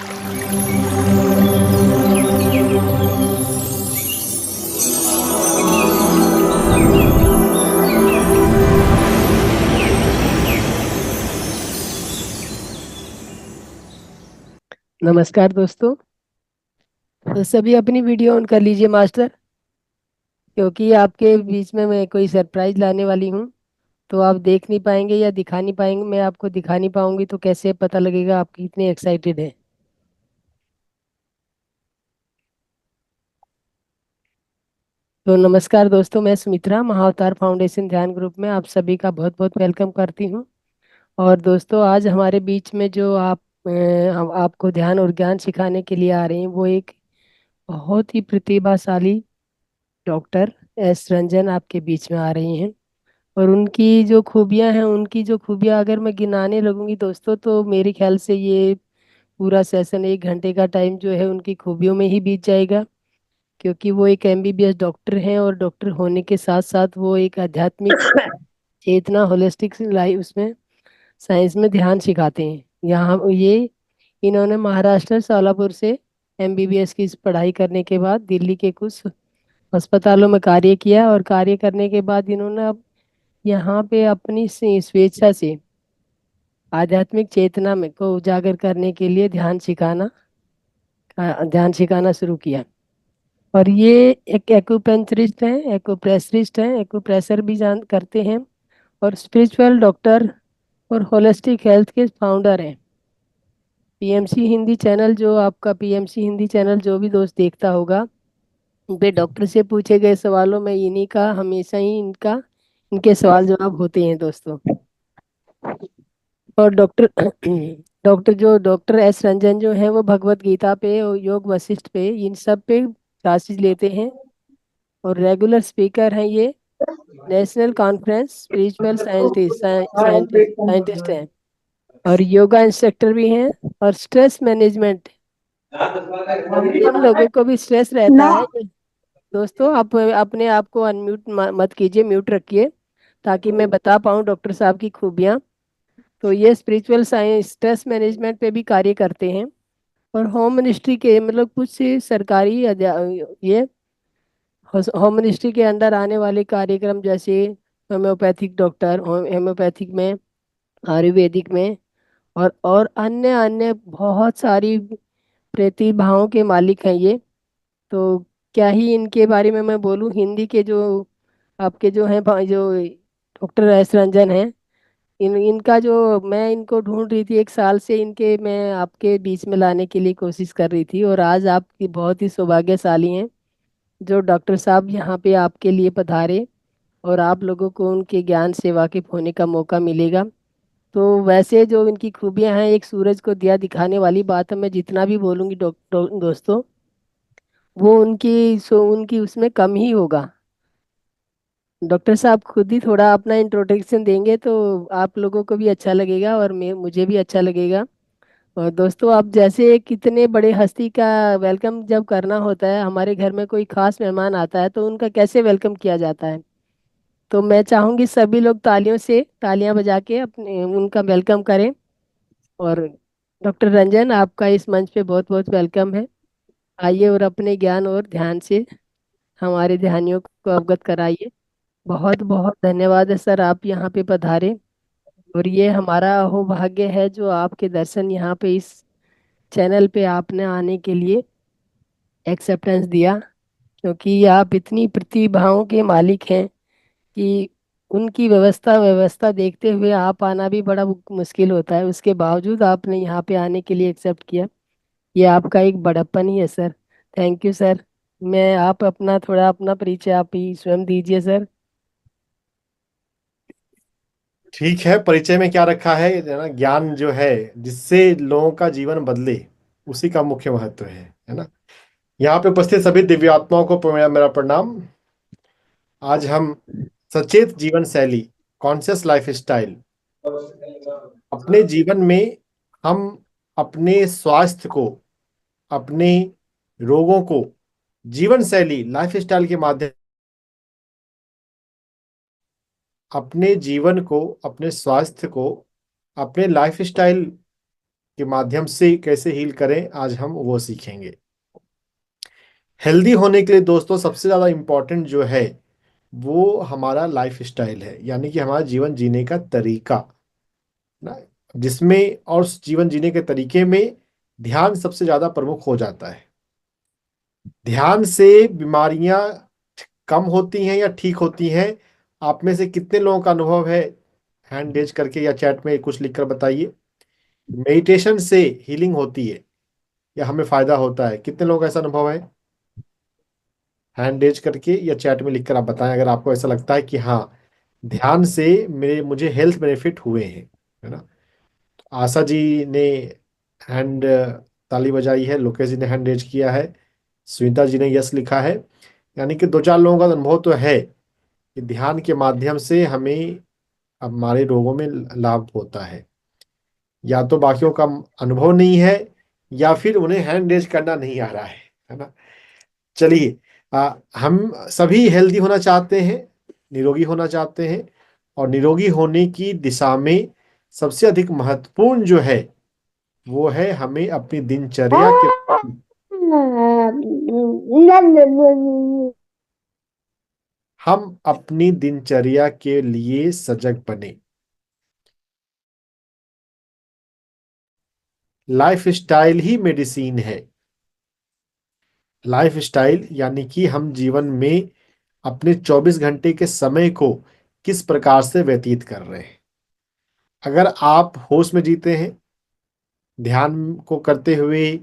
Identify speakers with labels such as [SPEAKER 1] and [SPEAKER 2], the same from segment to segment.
[SPEAKER 1] नमस्कार दोस्तों। तो सभी अपनी वीडियो ऑन कर लीजिए मास्टर, क्योंकि आपके बीच में मैं कोई सरप्राइज लाने वाली हूँ। तो आप देख नहीं पाएंगे या दिखा नहीं पाएंगे, मैं आपको दिखा नहीं पाऊंगी, तो कैसे पता लगेगा आप कितने एक्साइटेड हैं। तो नमस्कार दोस्तों, मैं सुमित्रा महाअवतार फाउंडेशन ध्यान ग्रुप में आप सभी का बहुत बहुत वेलकम करती हूँ। और दोस्तों, आज हमारे बीच में जो हम आपको ध्यान और ज्ञान सिखाने के लिए आ रहे हैं, वो एक बहुत ही प्रतिभाशाली डॉक्टर एस रंजन आपके बीच में आ रही हैं। और उनकी जो खूबियां अगर मैं गिनाने लगूंगी दोस्तों, तो मेरे ख्याल से ये पूरा सेशन 1 घंटे का टाइम जो है उनकी खूबियों में ही बीत जाएगा। क्योंकि वो एक एमबीबीएस डॉक्टर हैं, और डॉक्टर होने के साथ साथ वो एक आध्यात्मिक चेतना होलिस्टिक लाइफ उसमें साइंस में ध्यान सिखाते हैं। यहाँ ये इन्होंने महाराष्ट्र सोलापुर से एमबीबीएस की इस पढ़ाई करने के बाद दिल्ली के कुछ अस्पतालों में कार्य किया, और कार्य करने के बाद इन्होंने अब यहाँ पे अपनी स्वेच्छा से आध्यात्मिक चेतना में को उजागर करने के लिए ध्यान सिखाना शुरू किया। और ये एक एक्यूपेंचरिस्ट हैं, एक्यूप्रेशरिस्ट हैं, एक्यूप्रेशर भी जान करते हैं, और स्पिरिचुअल डॉक्टर और होलिस्टिक हेल्थ के फाउंडर हैं। पीएमसी हिंदी चैनल, जो आपका पीएमसी हिंदी चैनल जो भी दोस्त देखता होगा, पे डॉक्टर से पूछे गए सवालों में इन्हीं का हमेशा ही इनके सवाल जवाब होते हैं दोस्तों। और डॉक्टर एस रंजन जो है वो भगवत गीता पे और योग वशिष्ठ पे इन सब पे क्लासेस लेते हैं, और रेगुलर स्पीकर हैं ये। नेशनल कॉन्फ्रेंस स्पिरिचुअल साइंटिस्ट हैं, और योगा इंस्ट्रक्टर भी हैं, और स्ट्रेस मैनेजमेंट। जिन लोगों को भी स्ट्रेस रहता है, दोस्तों आप अपने आप को अनम्यूट मत कीजिए, म्यूट रखिए, ताकि मैं बता पाऊँ डॉक्टर साहब की खूबियाँ। तो ये स्पिरिचुअल साइंस स्ट्रेस मैनेजमेंट पे भी कार्य करते हैं, और होम मिनिस्ट्री के मतलब कुछ सरकारी ये होम मिनिस्ट्री के अंडर आने वाले कार्यक्रम, जैसे होम्योपैथिक डॉक्टर, होम्योपैथिक में, आयुर्वेदिक में, और अन्य अन्य बहुत सारी प्रतिभाओं के मालिक हैं ये। तो क्या ही इनके बारे में मैं बोलूं। हिंदी के जो आपके जो हैं जो डॉक्टर एस रंजन हैं, इनका जो मैं इनको ढूंढ रही थी 1 साल से, इनके मैं आपके बीच में लाने के लिए कोशिश कर रही थी, और आज आपकी बहुत ही सौभाग्यशाली हैं जो डॉक्टर साहब यहाँ पे आपके लिए पधारे, और आप लोगों को उनके ज्ञान से वाकिफ होने का मौका मिलेगा। तो वैसे जो इनकी खूबियाँ हैं, एक सूरज को दिया दिखाने वाली बात है। मैं जितना भी बोलूँगी दोस्तों, वो उनकी उसमें कम ही होगा। डॉक्टर साहब खुद ही थोड़ा अपना इंट्रोडक्शन देंगे, तो आप लोगों को भी अच्छा लगेगा, और मुझे भी अच्छा लगेगा। और दोस्तों, आप जैसे कितने बड़े हस्ती का वेलकम जब करना होता है, हमारे घर में कोई खास मेहमान आता है तो उनका कैसे वेलकम किया जाता है। तो मैं चाहूंगी सभी लोग तालियां बजा के अपने उनका वेलकम करें। और डॉक्टर रंजन, आपका इस मंच पे बहुत बहुत वेलकम है। आइए और अपने ज्ञान और ध्यान से हमारे ध्यानियों को अवगत कराइए। बहुत बहुत धन्यवाद है सर, आप यहाँ पे पधारे। और ये हमारा अहोभाग्य है जो आपके दर्शन यहाँ पे इस चैनल पे आपने आने के लिए एक्सेप्टेंस दिया। क्योंकि आप इतनी प्रतिभाओं के मालिक हैं कि उनकी व्यवस्था देखते हुए आप आना भी बड़ा मुश्किल होता है, उसके बावजूद आपने यहाँ पे आने के लिए एक्सेप्ट किया। ये आपका एक बड़प्पन ही है सर। Thank you sir. मैं आप अपना थोड़ा अपना परिचय आप ही स्वयं दीजिए सर।
[SPEAKER 2] ठीक है। परिचय में क्या रखा है, ये ना ज्ञान जो है जिससे लोगों का जीवन बदले, उसी का मुख्य महत्व है ना। यहाँ पे उपस्थित सभी दिव्यात्माओं को मेरा मेरा प्रणाम। आज हम सचेत जीवन शैली, कॉन्शियस लाइफ स्टाइल, अपने जीवन में हम अपने स्वास्थ्य को, अपने रोगों को जीवन शैली लाइफ स्टाइल के माध्यम, अपने जीवन को, अपने स्वास्थ्य को अपने लाइफ स्टाइल के माध्यम से कैसे हील करें, आज हम वो सीखेंगे। हेल्दी होने के लिए दोस्तों सबसे ज़्यादा इम्पोर्टेंट जो है वो हमारा लाइफ स्टाइल है, यानी कि हमारा जीवन जीने का तरीका ना, जिसमें और उस जीवन जीने के तरीके में ध्यान सबसे ज़्यादा प्रमुख हो जाता है। ध्यान से बीमारियां कम होती हैं या ठीक होती हैं? आप में से कितने लोगों का अनुभव है? हैंड रेज करके या चैट में कुछ लिखकर बताइए। मेडिटेशन से हीलिंग होती है या हमें फायदा होता है? कितने लोगों का ऐसा अनुभव है? हैंड रेज करके या चैट में लिखकर आप बताएं अगर आपको ऐसा लगता है कि हाँ, ध्यान से मेरे मुझे हेल्थ बेनिफिट हुए हैं, है ना। आशा जी ने हैंड ताली बजाई है, लोकेश जी ने हैंड रेज किया है, सुनीता जी ने यस लिखा है। यानी कि दो चार लोगों का अनुभव तो है कि ध्यान के माध्यम से हमें हमारे रोगों में लाभ होता है। या तो बाकियों का अनुभव नहीं है या फिर उन्हें हैंड रेज करना नहीं आ रहा है ना। चलिए, हम सभी हेल्दी होना चाहते हैं, निरोगी होना चाहते हैं, और निरोगी होने की दिशा में सबसे अधिक महत्वपूर्ण जो है वो है हमें अपनी दिनचर्या के हम अपनी दिनचर्या के लिए सजग बने। लाइफ स्टाइल ही मेडिसिन है। लाइफ स्टाइल यानी कि हम जीवन में अपने 24 घंटे के समय को किस प्रकार से व्यतीत कर रहे हैं। अगर आप होश में जीते हैं, ध्यान को करते हुए,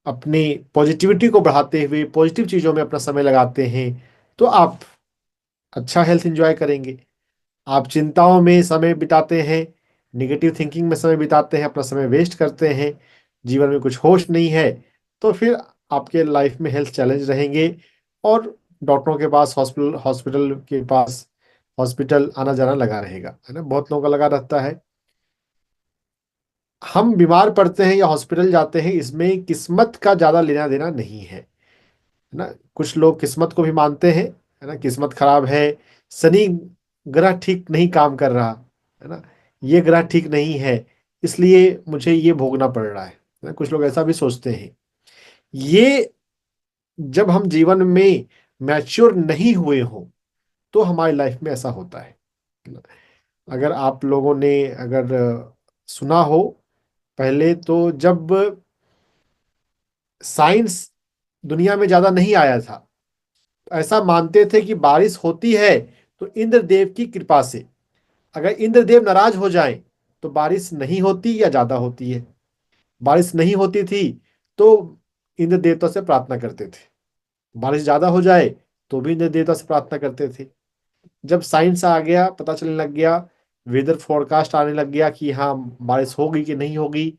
[SPEAKER 2] अपनी पॉजिटिविटी को बढ़ाते हुए पॉजिटिव चीज़ों में अपना समय लगाते हैं, तो आप अच्छा हेल्थ एंजॉय करेंगे। आप चिंताओं में समय बिताते हैं, निगेटिव थिंकिंग में समय बिताते हैं, अपना समय वेस्ट करते हैं, जीवन में कुछ होश नहीं है, तो फिर आपके लाइफ में हेल्थ चैलेंज रहेंगे और डॉक्टरों के पास, हॉस्पिटल हॉस्पिटल के पास, हॉस्पिटल आना जाना लगा रहेगा, है ना। बहुत लोगों का लगा रहता है। हम बीमार पड़ते हैं या हॉस्पिटल जाते हैं, इसमें किस्मत का ज़्यादा लेना देना नहीं है ना। कुछ लोग किस्मत को भी मानते हैं, है ना, किस्मत खराब है, शनि ग्रह ठीक नहीं काम कर रहा, है ना, ये ग्रह ठीक नहीं है, इसलिए मुझे ये भोगना पड़ रहा है ना। कुछ लोग ऐसा भी सोचते हैं। ये जब हम जीवन में मैच्योर नहीं हुए हों तो हमारी लाइफ में ऐसा होता है ना। अगर आप लोगों ने अगर सुना हो, पहले तो जब साइंस दुनिया में ज्यादा नहीं आया था, ऐसा मानते थे कि बारिश होती है तो इंद्रदेव की कृपा से, अगर इंद्रदेव नाराज हो जाएं तो बारिश नहीं होती या ज्यादा होती है। बारिश नहीं होती थी तो इंद्र देवता से प्रार्थना करते थे, बारिश ज्यादा हो जाए तो भी इंद्र देवता से प्रार्थना करते थे। जब साइंस आ गया, पता चलने लग गया, वेदर फोरकास्ट आने लग गया कि हाँ बारिश होगी कि नहीं होगी,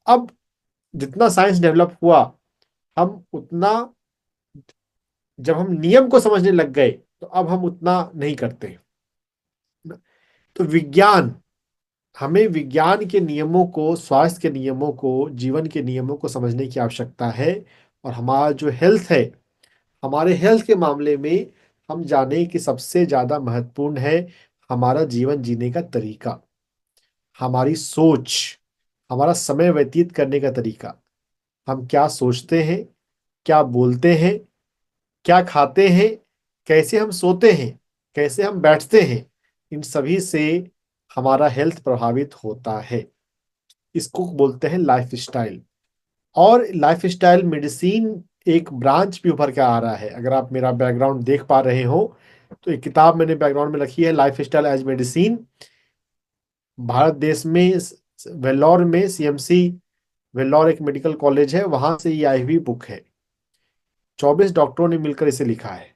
[SPEAKER 2] अब जितना साइंस डेवलप हुआ, हम उतना, जब हम नियम को समझने लग गए तो अब हम उतना नहीं करते। तो विज्ञान, हमें विज्ञान के नियमों को, स्वास्थ्य के नियमों को, जीवन के नियमों को समझने की आवश्यकता है। और हमारा जो हेल्थ है, हमारे हेल्थ के मामले में हम जाने कि सबसे ज्यादा महत्वपूर्ण है हमारा जीवन जीने का तरीका, हमारी सोच, हमारा समय व्यतीत करने का तरीका। हम क्या सोचते हैं, क्या बोलते हैं, क्या खाते हैं, कैसे हम सोते हैं, कैसे हम बैठते हैं, इन सभी से हमारा हेल्थ प्रभावित होता है। इसको बोलते हैं लाइफ स्टाइल। और लाइफ स्टाइल मेडिसिन एक ब्रांच भी उभर के आ रहा है। अगर आप मेरा बैकग्राउंड देख पा रहे हो तो एक किताब मैंने बैकग्राउंड में रखी है, lifestyle as medicine. Bharat देश में वेल्लोर में सीएमसी, वेल्लोर एक मेडिकल कॉलेज है, वहां से ये आई हुई बुक है। 24 डॉक्टरों ने मिलकर इसे लिखा है।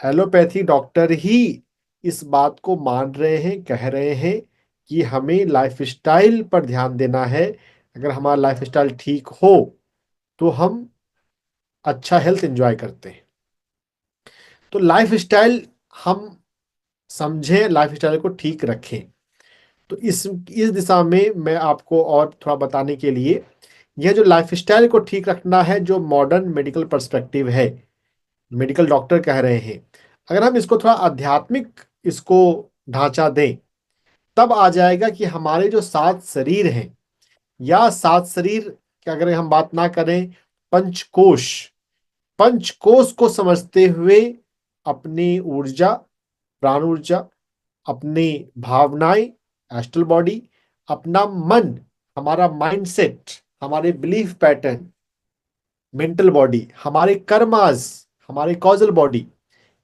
[SPEAKER 2] एलोपैथी डॉक्टर ही इस बात को मान रहे हैं, कह रहे हैं कि हमें लाइफस्टाइल पर ध्यान देना है। अगर हमारा लाइफस्टाइल ठीक हो तो हम अच्छा हेल्थ एंजॉय करते हैं। तो लाइफस्टाइल हम समझें, लाइफस्टाइल को ठीक रखें। तो इस दिशा में मैं आपको और थोड़ा बताने के लिए, यह जो लाइफस्टाइल को ठीक रखना है, जो मॉडर्न मेडिकल पर्सपेक्टिव है, मेडिकल डॉक्टर कह रहे हैं, अगर हम इसको थोड़ा आध्यात्मिक इसको ढांचा दें, तब आ जाएगा कि हमारे जो 7 शरीर हैं, या सात शरीर की अगर हम बात ना करें, पंचकोश, पंचकोश को समझते हुए अपनी ऊर्जा, प्राण ऊर्जा, अपनी भावनाएं, एस्ट्रल बॉडी, अपना मन, हमारा माइंडसेट, हमारे बिलीफ पैटर्न, मेंटल बॉडी, हमारे कर्मास, हमारे कॉजल बॉडी,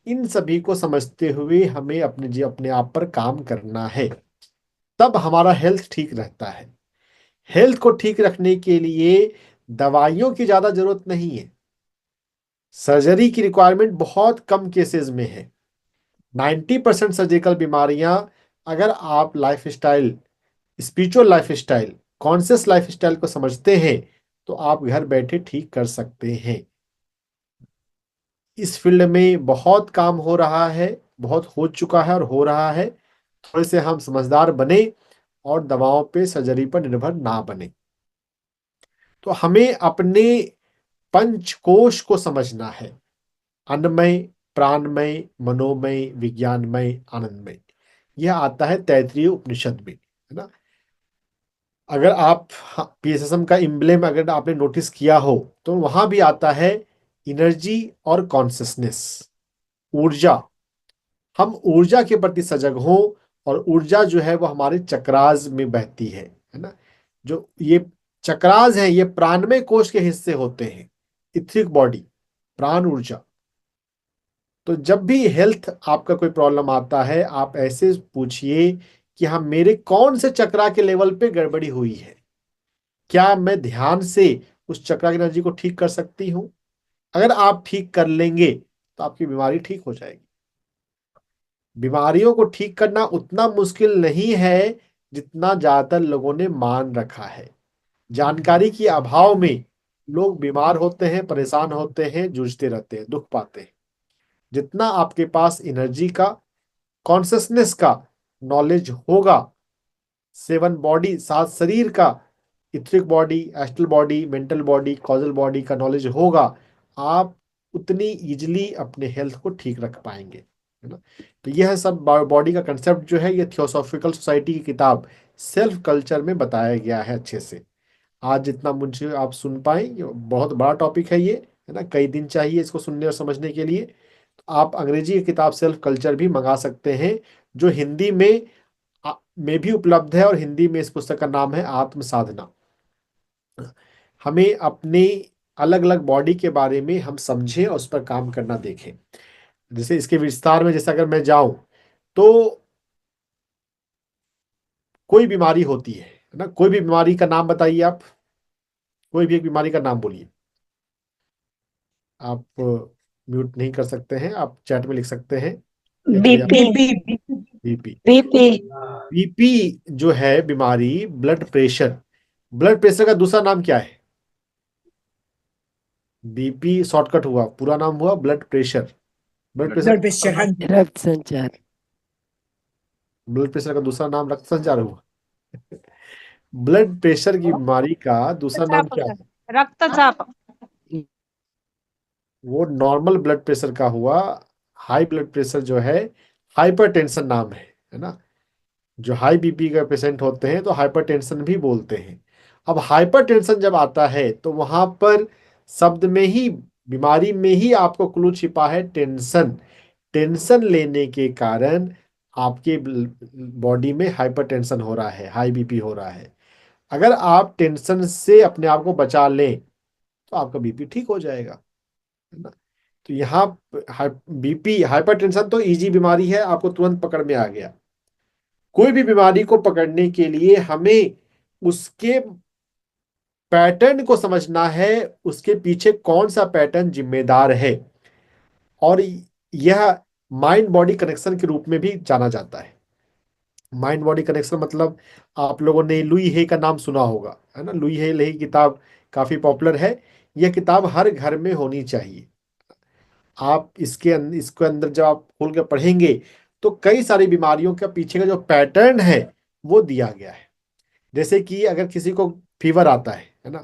[SPEAKER 2] इन सभी को समझते हुए हमें अपने आप पर काम करना है। तब हमारा हेल्थ ठीक रहता है। हेल्थ को ठीक रखने के लिए दवाइयों की ज्यादा जरूरत नहीं है। सर्जरी की रिक्वायरमेंट बहुत कम केसेस में है। 90% सर्जिकल बीमारियां, अगर आप life style, spiritual life style, conscious life style को समझते हैं, तो आप घर बैठे ठीक कर सकते हैं। इस फील्ड में बहुत काम हो रहा है, बहुत हो चुका है और हो रहा है। थोड़े से हम समझदार बने और दवाओं पे, सर्जरी पर निर्भर ना बने। तो हमें अपने पंचकोश को समझना है, अन्नमय, प्राणमय, मनोमय, विज्ञानमय, आनंदमय। यह आता है तैत्तिरीय उपनिषद में, है ना। अगर आप पीएसएसएम का इम्ब्लेम अगर आपने नोटिस किया हो, तो वहां भी आता है एनर्जी और कॉन्सियसनेस, ऊर्जा। हम ऊर्जा के प्रति सजग हों, और ऊर्जा जो है वो हमारे चक्रास में बहती है ना। जो ये चक्रास है, ये प्राणमय कोश के हिस्से होते हैं, इथरिक बॉडी, प्राण ऊर्जा। तो जब भी हेल्थ आपका कोई प्रॉब्लम आता है, आप ऐसे पूछिए कि हाँ, मेरे कौन से चक्रा के लेवल पे गड़बड़ी हुई है, क्या मैं ध्यान से उस चक्रा की एनर्जी को ठीक कर सकती हूँ। अगर आप ठीक कर लेंगे तो आपकी बीमारी ठीक हो जाएगी। बीमारियों को ठीक करना उतना मुश्किल नहीं है जितना ज्यादातर लोगों ने मान रखा है। जानकारी के अभाव में लोग बीमार होते हैं, परेशान होते हैं, जूझते रहते हैं, दुख पाते हैं। जितना आपके पास एनर्जी का, कॉन्सियसनेस का नॉलेज होगा, सेवन बॉडी, सात शरीर का, etheric body, astral body, mental body, causal body का नॉलेज होगा, आप उतनी इजिली अपने हेल्थ को ठीक रख पाएंगे, है ना। तो यह सब बॉडी का कंसेप्ट जो है, ये थियोसॉफिकल सोसाइटी की किताब सेल्फ कल्चर में बताया गया है अच्छे से। आज जितना मुझे आप सुन पाए, ये बहुत बड़ा टॉपिक है ये, है ना। कई दिन चाहिए इसको सुनने और समझने के लिए। तो आप अंग्रेजी की किताब सेल्फ कल्चर भी मंगा सकते हैं, जो हिंदी में भी उपलब्ध है, और हिंदी में इस पुस्तक का नाम है आत्म साधना। हमें अपने अलग अलग बॉडी के बारे में हम समझें और उस पर काम करना देखें। जैसे इसके विस्तार में, जैसे अगर मैं जाऊं, तो कोई बीमारी होती है ना। कोई भी बीमारी का नाम बताइए आप, कोई भी एक बीमारी का नाम बोलिए। आप म्यूट नहीं कर सकते हैं, आप चैट में लिख सकते हैं, या चलिए आप।
[SPEAKER 3] बीपी।
[SPEAKER 2] बीपी।
[SPEAKER 3] बीपी।
[SPEAKER 2] बीपी जो है बीमारी, ब्लड प्रेशर, ब्लड प्रेशर का दूसरा नाम क्या है? बीपी शॉर्टकट हुआ, पूरा नाम हुआ blood pressure. Blood pressure,
[SPEAKER 3] blood pressure. हाँ जी।
[SPEAKER 1] रक्त संचार।
[SPEAKER 2] ब्लड प्रेशर का दूसरा नाम रक्त संचार हुआ। ब्लड प्रेशर की बीमारी का दूसरा नाम
[SPEAKER 3] रक्तचाप
[SPEAKER 2] क्या
[SPEAKER 3] होता
[SPEAKER 2] है?
[SPEAKER 3] है, रक्तचाप।
[SPEAKER 2] वो नॉर्मल ब्लड प्रेशर का हुआ। हाई ब्लड प्रेशर जो है, हाइपरटेंशन नाम है ना। जो हाई बीपी का पेशेंट होते हैं तो हाइपरटेंशन भी बोलते हैं। अब हाइपरटेंशन जब आता है, तो वहां पर शब्द में ही, बीमारी में ही आपको क्लू छिपा है, टेंशन। टेंशन लेने के कारण आपके बॉडी में हाइपरटेंशन हो रहा है, हाई बीपी हो रहा है। अगर आप टेंशन से अपने आप को बचा लें, तो आपका बीपी ठीक हो जाएगा, है ना। तो यहाँ बीपी, हाइपरटेंशन तो इजी बीमारी है, आपको तुरंत पकड़ में आ गया। कोई भी बीमारी को पकड़ने के लिए हमें उसके पैटर्न को समझना है, उसके पीछे कौन सा पैटर्न जिम्मेदार है। और यह माइंड बॉडी कनेक्शन के रूप में भी जाना जाता है। माइंड बॉडी कनेक्शन मतलब, आप लोगों ने लुई हे का नाम सुना होगा, है ना। लुई हे की किताब काफी पॉपुलर है। यह किताब हर घर में होनी चाहिए। आप इसके अंदर जब आप खोल के पढ़ेंगे, तो कई सारी बीमारियों के पीछे का जो पैटर्न है वो दिया गया है। जैसे कि अगर किसी को फीवर आता है ना,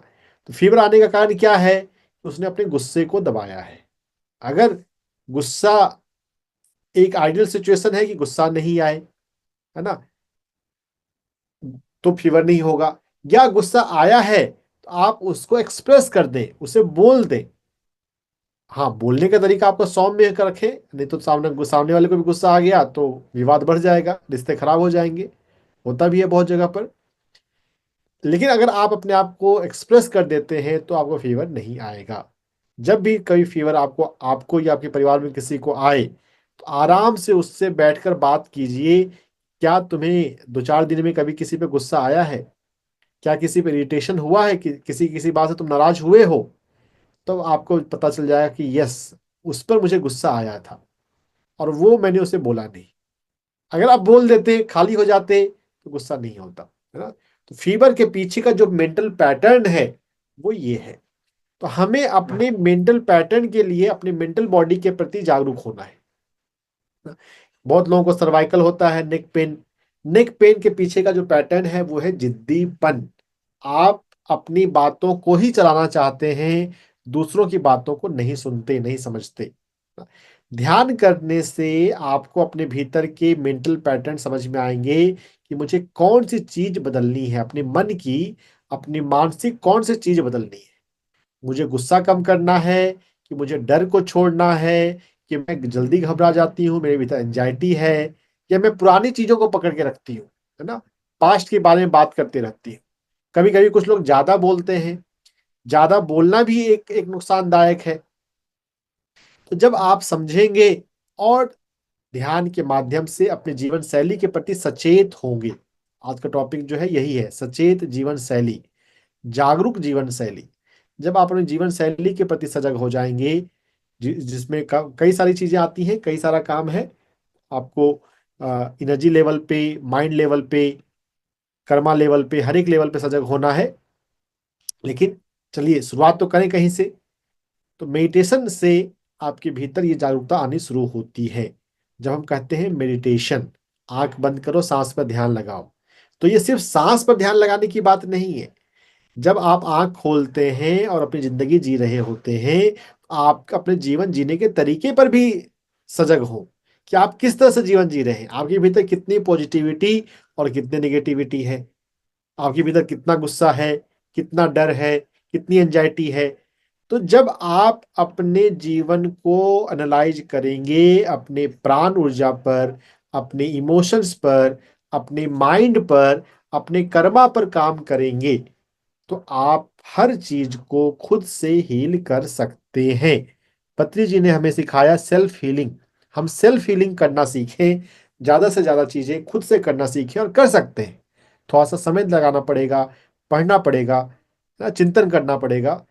[SPEAKER 2] तो फीवर आने का कारण क्या है? उसने अपने गुस्से को दबाया है। अगर गुस्सा, एक आइडियल सिचुएशन है कि गुस्सा नहीं आए, है ना, तो फीवर नहीं होगा। या गुस्सा आया है तो आप उसको एक्सप्रेस कर दें, उसे बोल दें। हाँ, बोलने का तरीका आपको सौम्य कर रखें, नहीं तो सामने वाले को भी गुस्सा आ गया तो विवाद बढ़ जाएगा, रिश्ते खराब हो जाएंगे। होता भी है बहुत जगह पर। लेकिन अगर आप अपने आप को एक्सप्रेस कर देते हैं तो आपको फीवर नहीं आएगा। जब भी कभी फीवर आपको आपको या आपके परिवार में किसी को आए तो आराम से उससे बैठकर बात कीजिए। क्या तुम्हें 2-4 दिन में कभी किसी पे गुस्सा आया है? क्या किसी पे इरिटेशन हुआ है कि किसी किसी बात से तुम नाराज हुए हो? तो आपको पता चल जाएगा कि यस, उस पर मुझे गुस्सा आया था और वो मैंने उसे बोला नहीं। अगर आप बोल देते, खाली हो जाते, तो गुस्सा नहीं होता, है ना। तो फीवर के पीछे का जो मेंटल पैटर्न है वो ये है। तो हमें अपने मेंटल पैटर्न के लिए अपने मेंटल बॉडी के प्रति जागरूक होना है। बहुत लोगों को सर्वाइकल होता है, नेक पेन। नेक पेन के पीछे का जो पैटर्न है वो है जिद्दीपन। आप अपनी बातों को ही चलाना चाहते हैं, दूसरों की बातों को नहीं सुनते, नहीं समझते। ध्यान करने से आपको अपने भीतर के मेंटल पैटर्न समझ में आएंगे कि मुझे कौन सी चीज बदलनी है, अपने मन की, अपनी मानसिक कौन सी चीज बदलनी है। मुझे गुस्सा कम करना है कि मुझे डर को छोड़ना है, कि मैं जल्दी घबरा जाती हूँ, मेरे भीतर एंजाइटी है, या मैं पुरानी चीजों को पकड़ के रखती हूँ, है ना। पास्ट के बारे में बात करते रहती हूँ। कभी कभी कुछ लोग ज्यादा बोलते हैं। ज्यादा बोलना भी एक एक नुकसानदायक है। तो जब आप समझेंगे और ध्यान के माध्यम से अपने जीवन शैली के प्रति सचेत होंगे। आज का टॉपिक जो है यही है, सचेत जीवन शैली, जागरूक जीवन शैली। जब आप अपने जीवन शैली के प्रति सजग हो जाएंगे, जिसमें कई सारी चीजें आती हैं, कई सारा काम है। आपको एनर्जी लेवल पे, माइंड लेवल पे, कर्मा लेवल पे, हर एक लेवल पे सजग होना है। लेकिन चलिए शुरुआत तो करें कहीं से। तो मेडिटेशन से आपके भीतर ये जागरूकता आनी शुरू होती है। जब हम कहते हैं मेडिटेशन, आंख बंद करो, सांस पर ध्यान लगाओ, तो ये सिर्फ सांस पर ध्यान लगाने की बात नहीं है। जब आप आंख खोलते हैं और अपनी जिंदगी जी रहे होते हैं, आप अपने जीवन जीने के तरीके पर भी सजग हो कि आप किस तरह से जीवन जी रहे हैं, आपके भीतर कितनी पॉजिटिविटी और कितनी नेगेटिविटी है, आपके भीतर कितना गुस्सा है, कितना डर है, कितनी एंजाइटी है। तो जब आप अपने जीवन को एनालाइज करेंगे, अपने प्राण ऊर्जा पर, अपने इमोशंस पर, अपने माइंड पर, अपने कर्मा पर काम करेंगे, तो आप हर चीज को खुद से हील कर सकते हैं। पत्री जी ने हमें सिखाया सेल्फ हीलिंग। हम सेल्फ हीलिंग करना सीखें, ज्यादा से ज्यादा चीजें खुद से करना सीखें, और कर सकते हैं। थोड़ा सा समय लगाना पड़ेगा, पढ़ना पड़ेगा, ना, चिंतन करना पड़ेगा।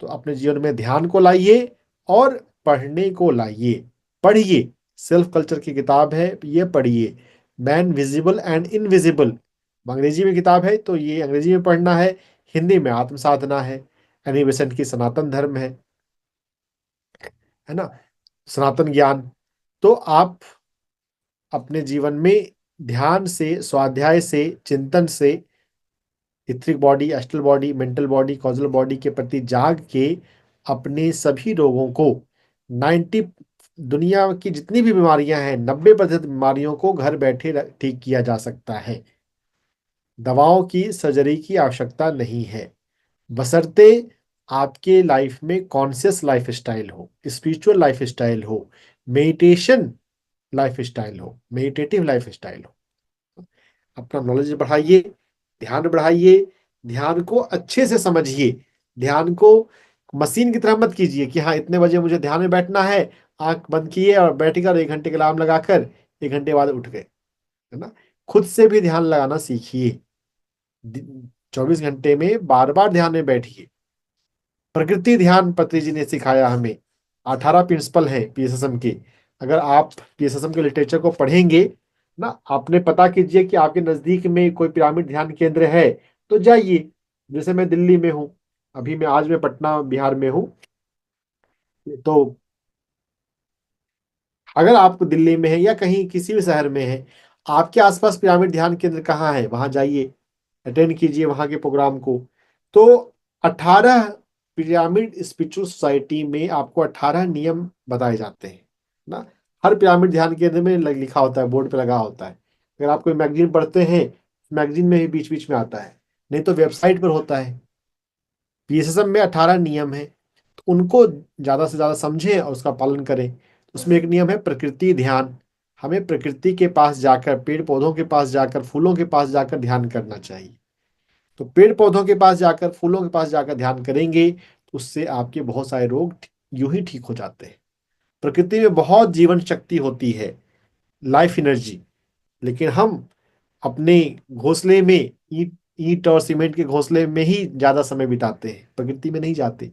[SPEAKER 2] तो अपने जीवन में ध्यान को लाइए और पढ़ने को लाइए। पढ़िए, सेल्फ कल्चर की किताब है, ये पढ़िए। मैन विजिबल एंड इनविजिबल, अंग्रेजी में किताब है तो ये अंग्रेजी में पढ़ना है। हिंदी में आत्म साधना है, एनी बेसेंट की सनातन धर्म है ना, सनातन ज्ञान। तो आप अपने जीवन में ध्यान से, स्वाध्याय से, चिंतन से etheric body, astral body, mental body, causal body के प्रति जाग के अपने सभी रोगों को 90, दुनिया की जितनी भी बीमारियां हैं 90% बीमारियों को घर बैठे ठीक किया जा सकता है। दवाओं की, सर्जरी की आवश्यकता नहीं है, बशर्ते आपके लाइफ में कॉन्शियस लाइफ स्टाइल हो, स्पिरिचुअल लाइफ स्टाइल हो, मेडिटेशन लाइफ स्टाइल हो, मेडिटेटिव लाइफ स्टाइल हो। अपना नॉलेज बढ़ाइए, ध्यान बढ़ाइए, ध्यान को अच्छे से समझिए। ध्यान को मशीन की तरह मत कीजिए कि हाँ इतने बजे मुझे ध्यान में बैठना है, आंख बंद किए और बैठ कर 1 घंटे का अलार्म लगाकर 1 घंटे बाद उठ गए, है ना। खुद से भी ध्यान लगाना सीखिए। 24 घंटे में बार बार ध्यान में बैठिए। प्रकृति ध्यान पत्री जी ने सिखाया हमें। 18 प्रिंसिपल है पीएसएसएम के। अगर आप पीएसएसएम के लिटरेचर को पढ़ेंगे ना, आपने पता कीजिए कि आपके नजदीक में कोई पिरामिड ध्यान केंद्र है तो जाइए। जैसे मैं दिल्ली में हूँ, अभी मैं आज मैं पटना बिहार में हूँ। तो अगर आप दिल्ली में है या कहीं किसी भी शहर में है, आपके आसपास पिरामिड ध्यान केंद्र कहाँ है, वहां जाइए, अटेंड कीजिए वहां के प्रोग्राम को। तो 18 पिरामिड स्पिरिचुअल सोसाइटी में आपको 18 नियम बताए जाते हैं ना। हर पिरामिड ध्यान केंद्र में लिखा होता है, बोर्ड पे लगा होता है। अगर आप कोई मैगजीन पढ़ते हैं, मैगजीन में ही बीच बीच में आता है नहीं तो वेबसाइट पर होता है। पीएसएसएम में 18 नियम है, तो उनको ज्यादा से ज्यादा समझें और उसका पालन करें। उसमें एक नियम है प्रकृति ध्यान। हमें प्रकृति के पास जाकर, पेड़ पौधों के पास जाकर, फूलों के पास जाकर ध्यान करना चाहिए। तो पेड़ पौधों के पास जाकर, फूलों के पास जाकर ध्यान करेंगे तो उससे आपके बहुत सारे रोग यूं ही ठीक हो जाते हैं। प्रकृति में बहुत जीवन शक्ति होती है, लाइफ एनर्जी, लेकिन हम अपने घोंसले में, ईंट ईंट और सीमेंट के घोंसले में ही ज्यादा समय बिताते हैं, प्रकृति में नहीं जाते।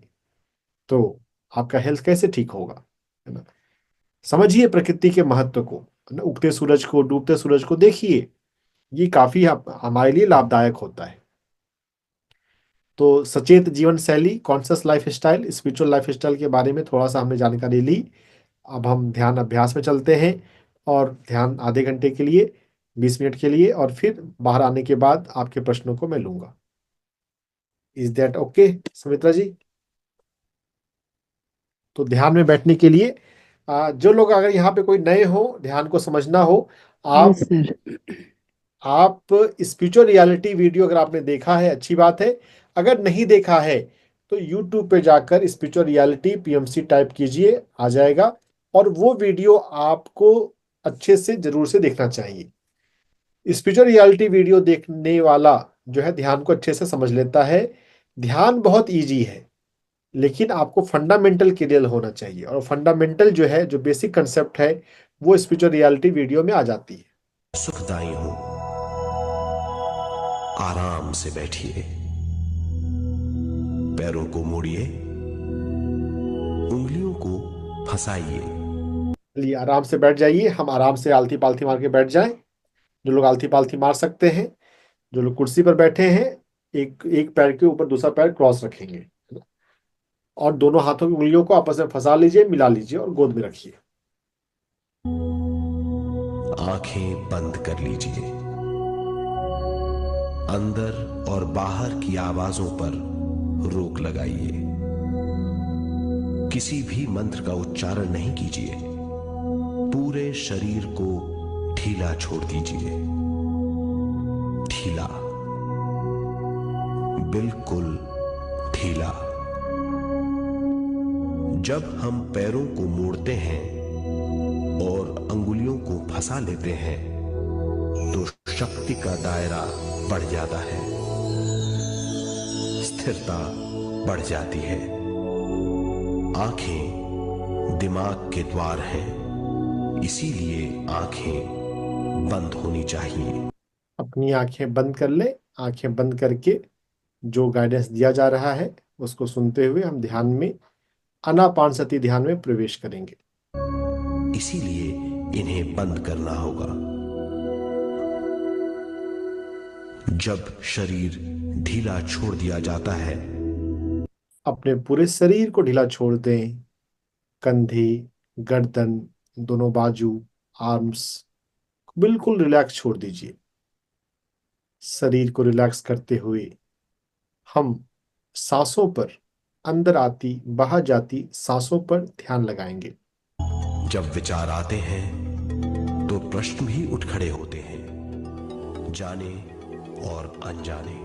[SPEAKER 2] तो आपका हेल्थ कैसे ठीक होगा, है ना? समझिए प्रकृति के महत्व को, है ना? उगते सूरज को, डूबते सूरज को देखिए, ये काफी हमारे लिए लाभदायक होता है। तो सचेत जीवन शैली, conscious life style, spiritual life style के बारे में थोड़ा सा हमने जानकारी ली। अब हम ध्यान अभ्यास में चलते हैं, और ध्यान आधे घंटे के लिए, 20 मिनट के लिए, और फिर बाहर आने के बाद आपके प्रश्नों को मैं लूंगा। इज दैट ओके सुमित्रा जी? तो ध्यान में बैठने के लिए जो लोग, अगर यहाँ पे कोई नए हो, ध्यान को समझना हो,
[SPEAKER 1] यस
[SPEAKER 2] आप
[SPEAKER 1] सर।
[SPEAKER 2] आप स्पिरिचुअल रियलिटी वीडियो अगर आपने देखा है, अच्छी बात है। अगर नहीं देखा है तो यूट्यूब पे जाकर स्पिरिचुअल रियलिटी पीएमसी टाइप कीजिए, आ जाएगा। और वो वीडियो आपको अच्छे से जरूर से देखना चाहिए। स्पिरिचुअल रियलिटी वीडियो देखने वाला जो है ध्यान को अच्छे से समझ लेता है। ध्यान बहुत इजी है, लेकिन आपको फंडामेंटल क्लियर होना चाहिए, और फंडामेंटल जो है, जो बेसिक कंसेप्ट है, वो स्पिरिचुअल रियलिटी वीडियो में आ जाती है।
[SPEAKER 3] सुखदाई हूं, आराम से बैठिए, पैरों को मोड़िए, उंगलियों को फंसाइए।
[SPEAKER 2] चलिए आराम से बैठ जाइए, हम आराम से आलती पालती मार के बैठ जाएं। जो लोग आलती पालती मार सकते हैं, जो लोग कुर्सी पर बैठे हैं, एक एक पैर के ऊपर दूसरा पैर क्रॉस रखेंगे, है ना? और दोनों हाथों की उंगलियों को आपस में फंसा लीजिए, मिला लीजिए और गोद में रखिए।
[SPEAKER 3] आंखें बंद कर लीजिए। अंदर और बाहर की आवाजों पर रोक लगाइए। किसी भी मंत्र का उच्चारण नहीं कीजिए। पूरे शरीर को ढीला छोड़ दीजिए। ढीला, बिल्कुल ढीला। जब हम पैरों को मोड़ते हैं और अंगुलियों को फंसा लेते हैं तो शक्ति का दायरा बढ़ जाता है, स्थिरता बढ़ जाती है। आंखें दिमाग के द्वार हैं, इसीलिए आंखें बंद होनी चाहिए।
[SPEAKER 2] अपनी आंखें बंद कर ले। आंखें बंद करके जो गाइडेंस दिया जा रहा है उसको सुनते हुए हम ध्यान में, आनापानसति ध्यान में प्रवेश करेंगे।
[SPEAKER 3] इसीलिए इन्हें बंद करना होगा। जब शरीर ढीला छोड़ दिया जाता है,
[SPEAKER 2] अपने पूरे शरीर को ढीला छोड़ दें। कंधे, गर्दन, दोनों बाजू, आर्म्स बिल्कुल रिलैक्स छोड़ दीजिए। शरीर को रिलैक्स करते हुए हम सांसों पर, अंदर आती बाहर जाती सांसों पर ध्यान लगाएंगे।
[SPEAKER 3] जब विचार आते हैं तो प्रश्न भी उठ खड़े होते हैं, जाने और अनजाने।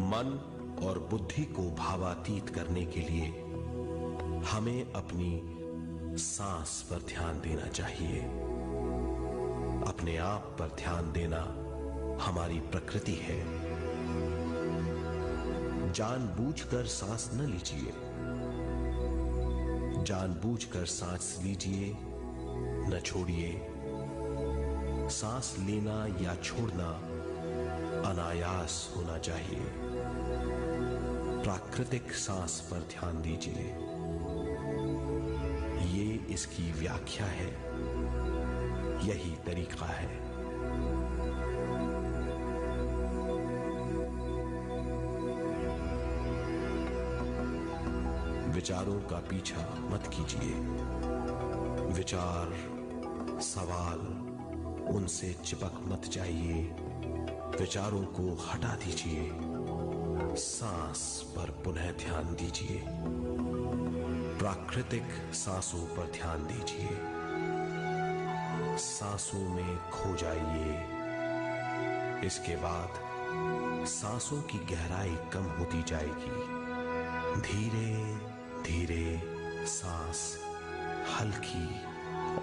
[SPEAKER 3] मन और बुद्धि को भावातीत करने के लिए हमें अपनी सांस पर ध्यान देना चाहिए। अपने आप पर ध्यान देना हमारी प्रकृति है। जानबूझकर सांस न लीजिए। जानबूझकर सांस लीजिए, न छोड़िए। सांस लेना या छोड़ना अनायास होना चाहिए। प्राकृतिक सांस पर ध्यान दीजिए। ये इसकी व्याख्या है, यही तरीका है। विचारों का पीछा मत कीजिए। विचार, सवाल, उनसे चिपक मत जाइए। विचारों को हटा दीजिए। सांस पर पुनः ध्यान दीजिए। प्राकृतिक सांसों पर ध्यान दीजिए। सांसों में खो जाइए। इसके बाद सांसों की गहराई कम होती जाएगी। धीरे धीरे सांस हल्की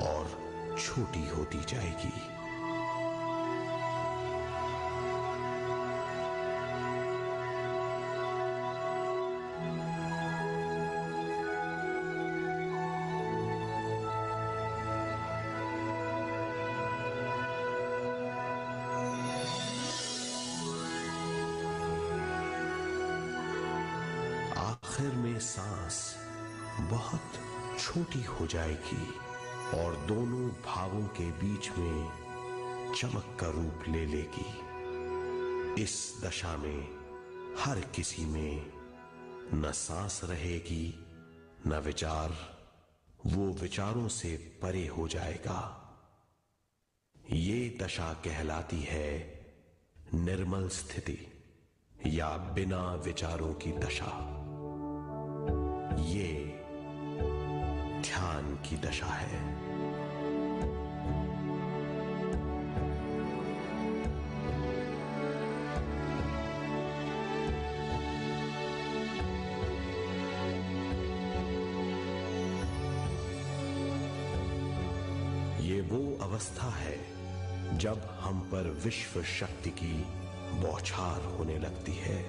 [SPEAKER 3] और छोटी होती जाएगी। आखिर में सांस बहुत छोटी हो जाएगी और दोनों भावों के बीच में चमक का रूप ले लेगी। इस दशा में हर किसी में न सांस रहेगी न विचार, वो विचारों से परे हो जाएगा। ये दशा कहलाती है निर्मल स्थिति या बिना विचारों की दशा। ये ध्यान की दशा है। ये वो अवस्था है जब हम पर विश्व शक्ति की बौछार होने लगती है।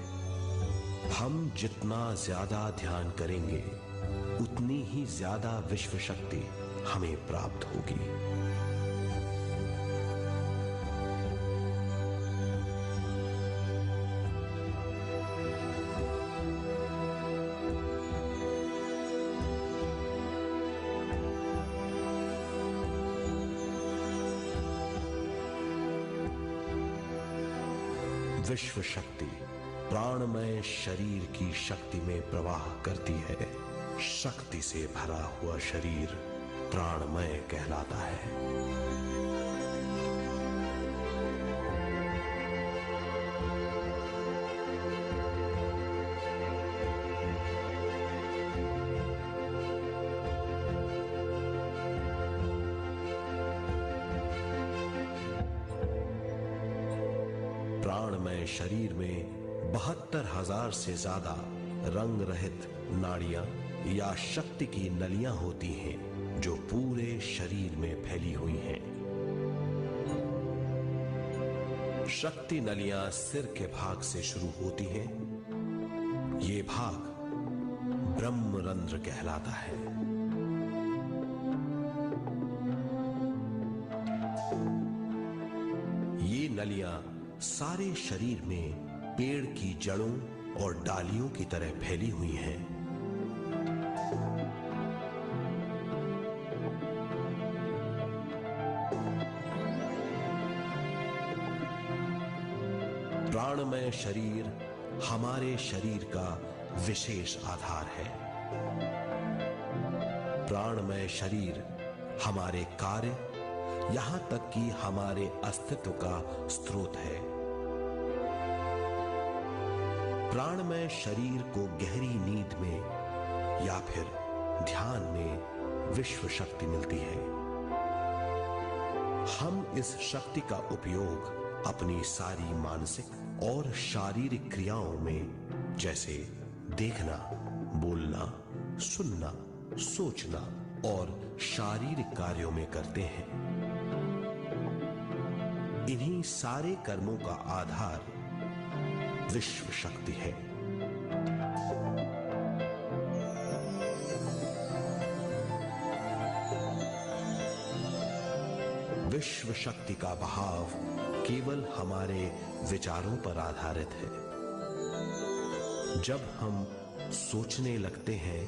[SPEAKER 3] हम जितना ज्यादा ध्यान करेंगे उतनी ही ज्यादा विश्व शक्ति हमें प्राप्त होगी। विश्व शक्ति प्राणमय शरीर की शक्ति में प्रवाह करती है। शक्ति से भरा हुआ शरीर प्राणमय कहलाता है। प्राणमय शरीर में 72,000 से ज्यादा रंग रहित नाड़ियां या शक्ति की नलियां होती हैं जो पूरे शरीर में फैली हुई हैं। शक्ति नलियां सिर के भाग से शुरू होती हैं। ये भाग ब्रह्मरंध्र कहलाता है। ये नलियां सारे शरीर में पेड़ की जड़ों और डालियों की तरह फैली हुई हैं। प्राणमय शरीर हमारे शरीर का विशेष आधार है। प्राणमय शरीर हमारे कार्य, यहां तक कि हमारे अस्तित्व का स्रोत है। प्राणमय शरीर को गहरी नींद में या फिर ध्यान में विश्व शक्ति मिलती है। हम इस शक्ति का उपयोग अपनी सारी मानसिक और शारीरिक क्रियाओं में, जैसे देखना, बोलना, सुनना, सोचना और शारीरिक कार्यों में करते हैं। इन्हीं सारे कर्मों का आधार विश्व शक्ति है। विश्व शक्ति का बहाव केवल हमारे विचारों पर आधारित है। जब हम सोचने लगते हैं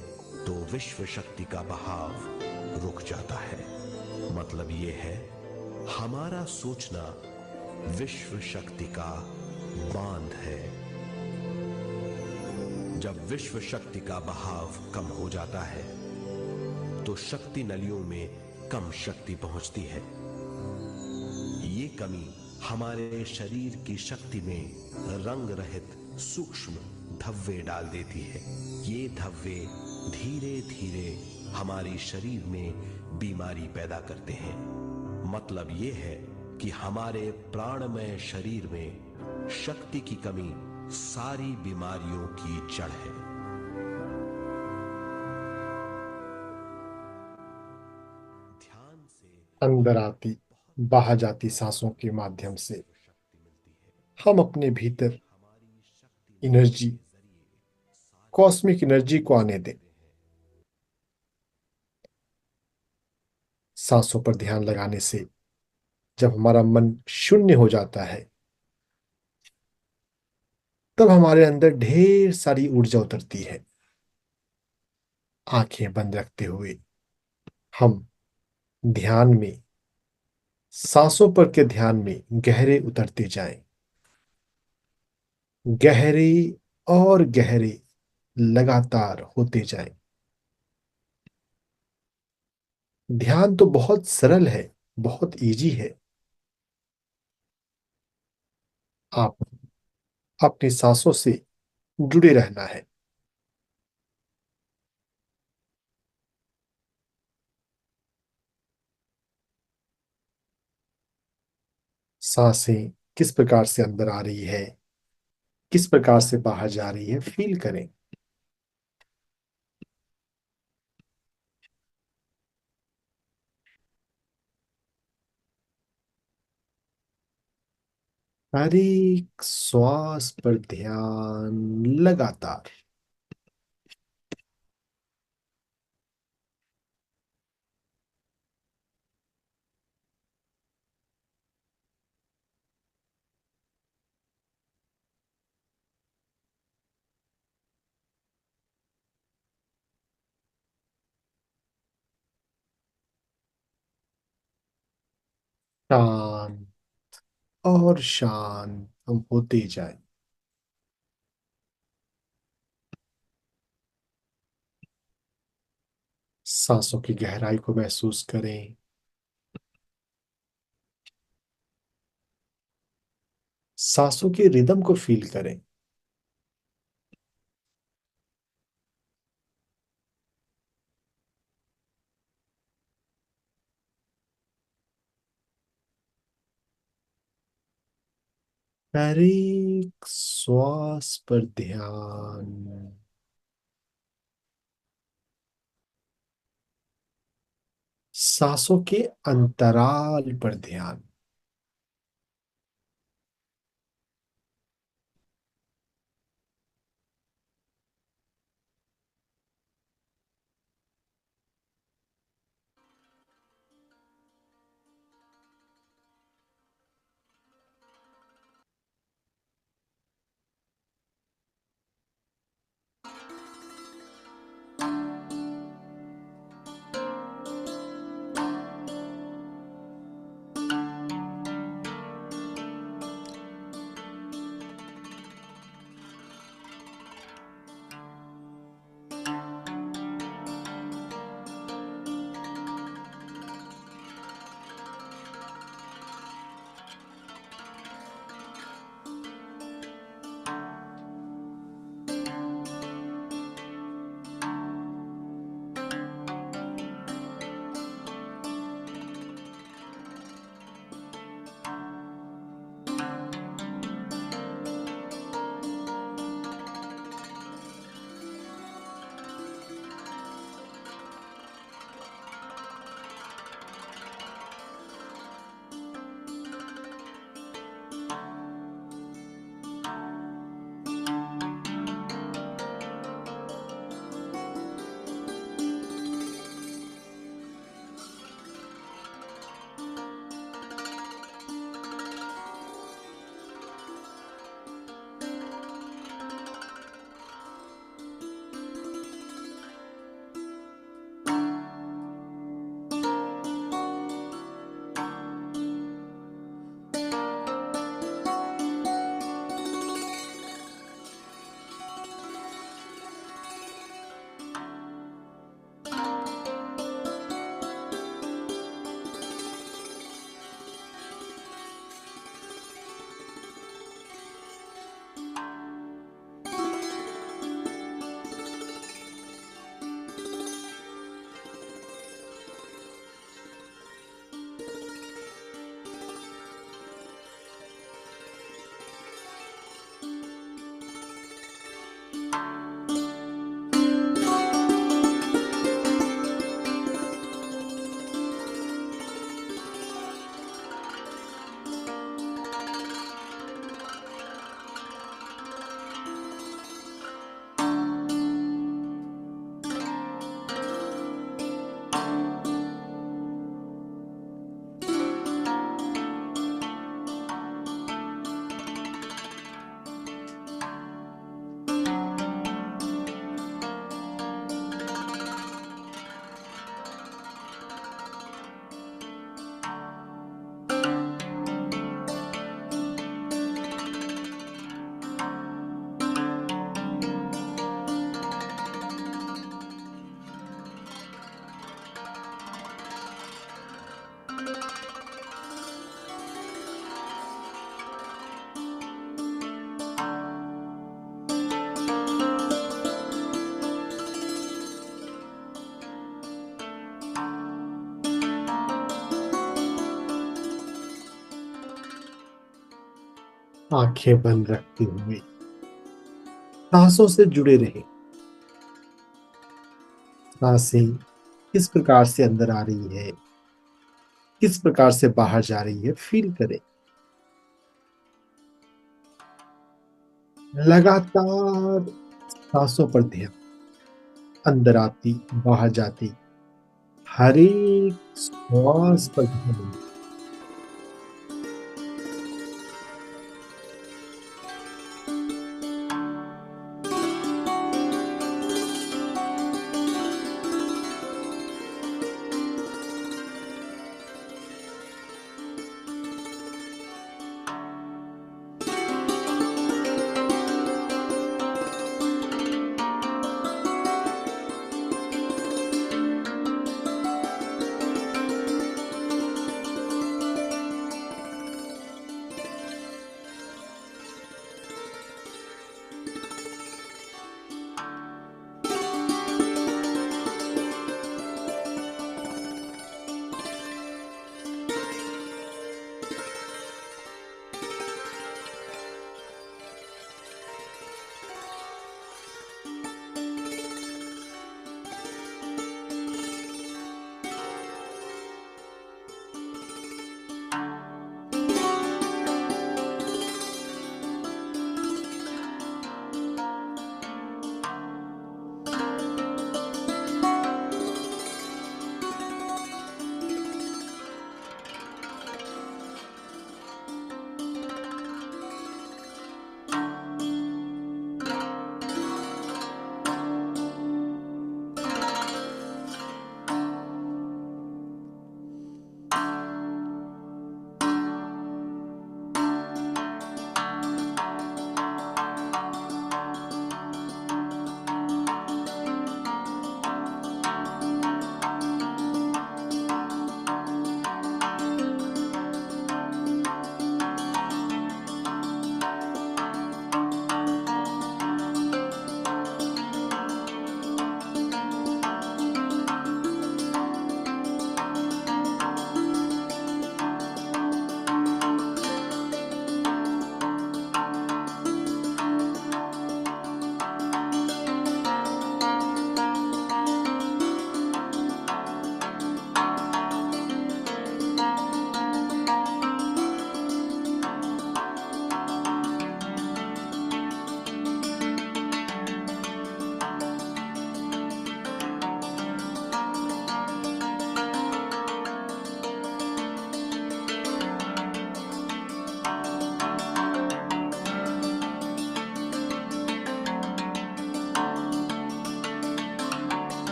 [SPEAKER 3] तो विश्व शक्ति का बहाव रुक जाता है। मतलब यह है, हमारा सोचना विश्व शक्ति का बांध है। जब विश्व शक्ति का बहाव कम हो जाता है तो शक्ति नलियों में कम शक्ति पहुंचती है। ये कमी हमारे शरीर की शक्ति में रंग रहित सूक्ष्म धब्बे डाल देती है। ये धब्बे धीरे धीरे हमारे शरीर में बीमारी पैदा करते हैं। मतलब ये है कि हमारे प्राणमय शरीर में शक्ति की कमी सारी बीमारियों की जड़ है। ध्यान से
[SPEAKER 2] अंदर आती बाहर जाती सांसों के माध्यम से हम अपने भीतर एनर्जी, कॉस्मिक एनर्जी को आने दें। सांसों पर ध्यान लगाने से जब हमारा मन शून्य हो जाता है, तब हमारे अंदर ढेर सारी ऊर्जा उतरती है। आंखें बंद रखते हुए हम ध्यान में सांसों पर के ध्यान में गहरे उतरते जाएं, गहरे और गहरे लगातार होते जाएं। ध्यान तो बहुत सरल है, बहुत इजी है। आप अपनी सांसों से जुड़े रहना है। सांसें किस प्रकार से अंदर आ रही है, किस प्रकार से बाहर जा रही है, फील करें। हर एक श्वास पर ध्यान लगातार। शांत और शांत हम होते जाएं। सांसों की गहराई को महसूस करें। सांसों के रिदम को फील करें। हर एक श्वास पर ध्यान। सांसों के अंतराल पर ध्यान। आंखें बंद रखते हुए सांसों से जुड़े रहे। सांसें किस प्रकार से अंदर आ रही है, किस प्रकार से बाहर जा रही है, फील करें। लगातार सांसों पर ध्यान, अंदर आती बाहर जाती हर एक श्वास पर ध्यान दें।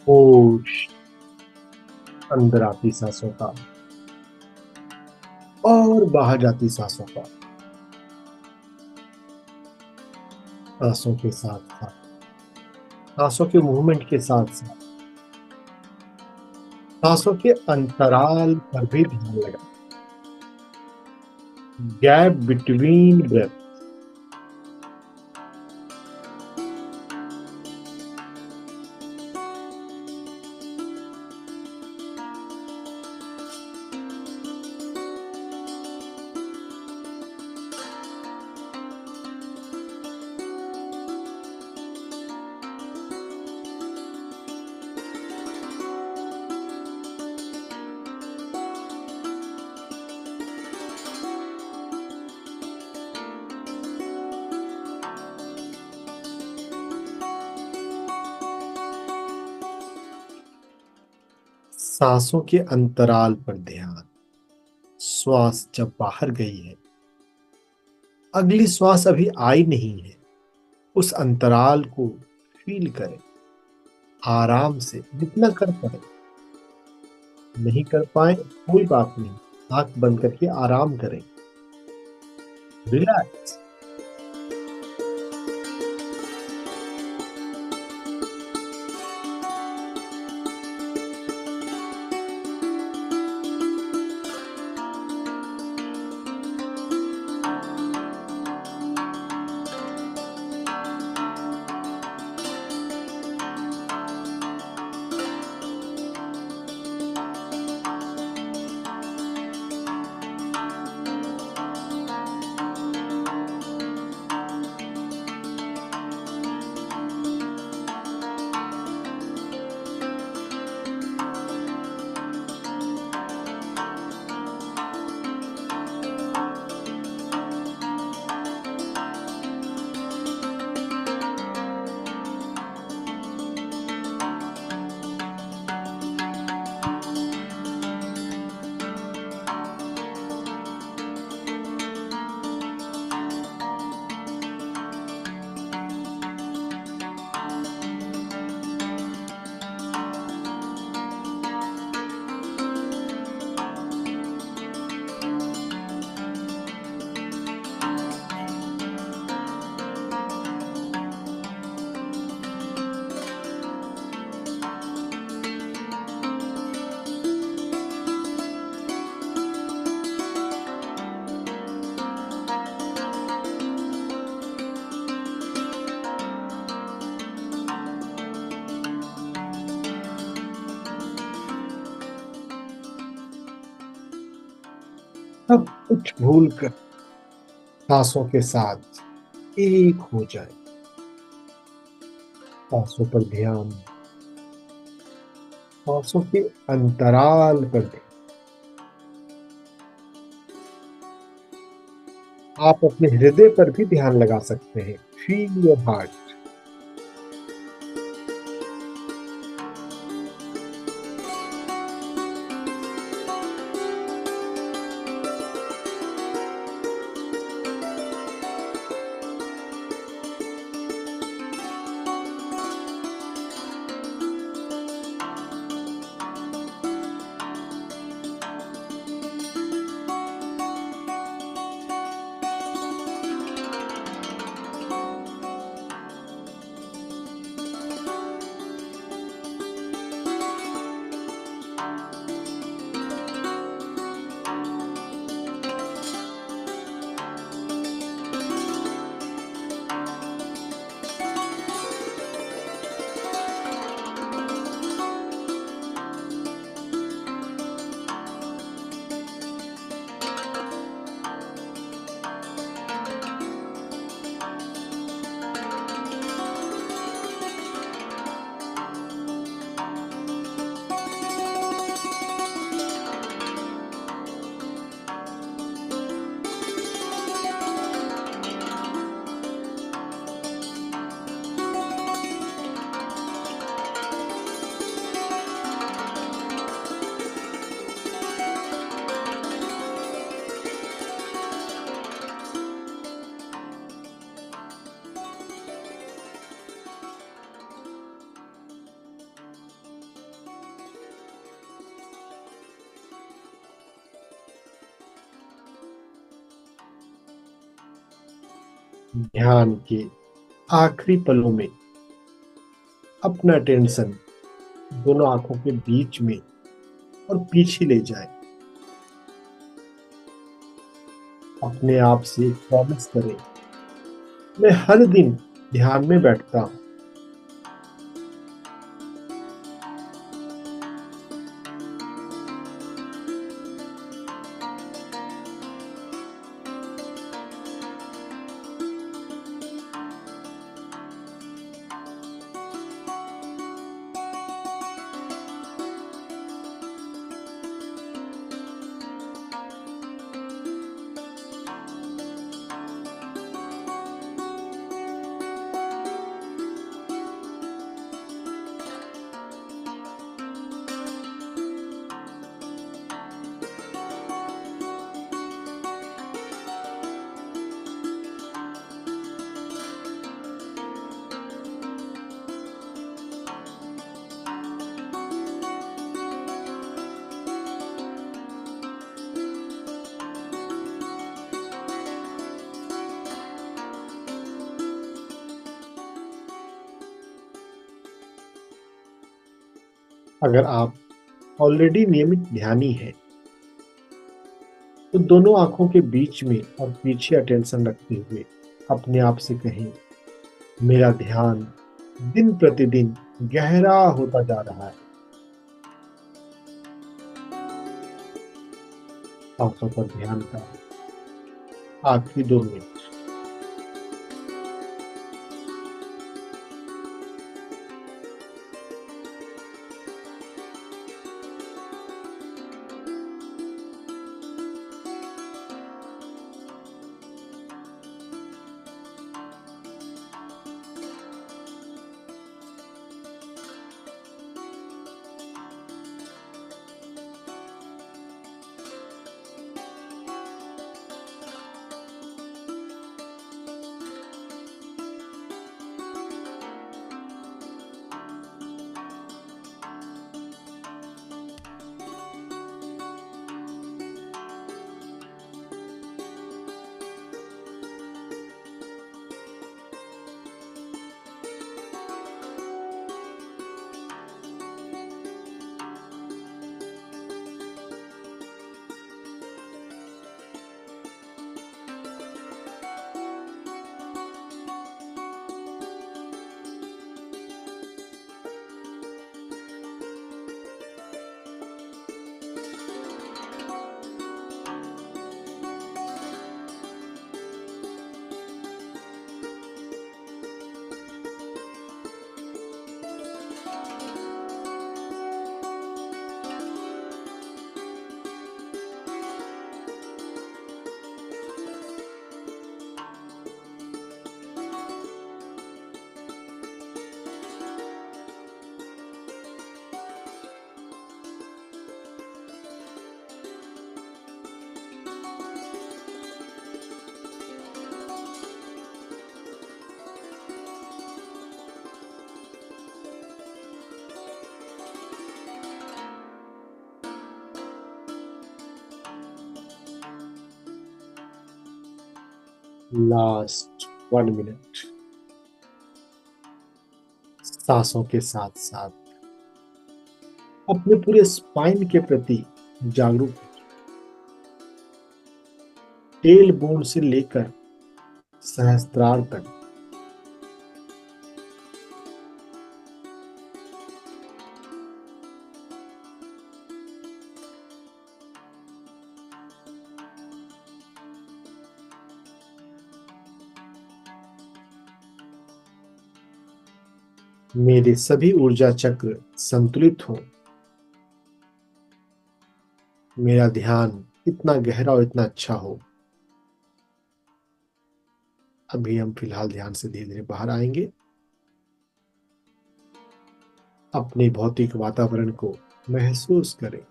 [SPEAKER 2] होश, अंदर आती सांसों का और बाहर जाती सांसों का, सांसों के साथ साथ, सांसों के मूवमेंट के साथ साथ सांसों के अंतराल पर भी ध्यान लगा। Gap between breath. सांसों के अंतराल पर ध्यान। श्वास जब बाहर गई है, अगली श्वास अभी आई नहीं है, उस अंतराल को फील करें। आराम से जितना कर पाए। नहीं कर पाए कोई बात नहीं, आंख बंद करके आराम करें। रिलैक्स। सब कुछ भूल कर सांसों के साथ एक हो जाए। सांसों पर ध्यान, सांसों के अंतराल पर ध्यान। आप अपने हृदय पर भी ध्यान लगा सकते हैं। Feel your heart. ध्यान के आखिरी पलों में अपना टेंशन दोनों आंखों के बीच में और पीछे ले जाए। अपने आप से प्रॉमिस करें, मैं हर दिन ध्यान में बैठता हूँ। अगर आप ऑलरेडी नियमित ध्यानी हैं, तो दोनों आंखों के बीच में और पीछे अटेंशन रखते हुए अपने आप से कहें, मेरा ध्यान दिन प्रतिदिन गहरा होता जा रहा है। सांसों पर ध्यान का आखिरी 2 मिनट। Last 1 minute. सांसों के साथ साथ अपने पूरे स्पाइन के प्रति जागरूक। टेल बोन से लेकर सहस्त्रार तक मेरे सभी ऊर्जा चक्र संतुलित हो। मेरा ध्यान इतना गहरा और इतना अच्छा हो। अभी हम फिलहाल ध्यान से धीरे धीरे बाहर आएंगे। अपने भौतिक वातावरण को महसूस करें।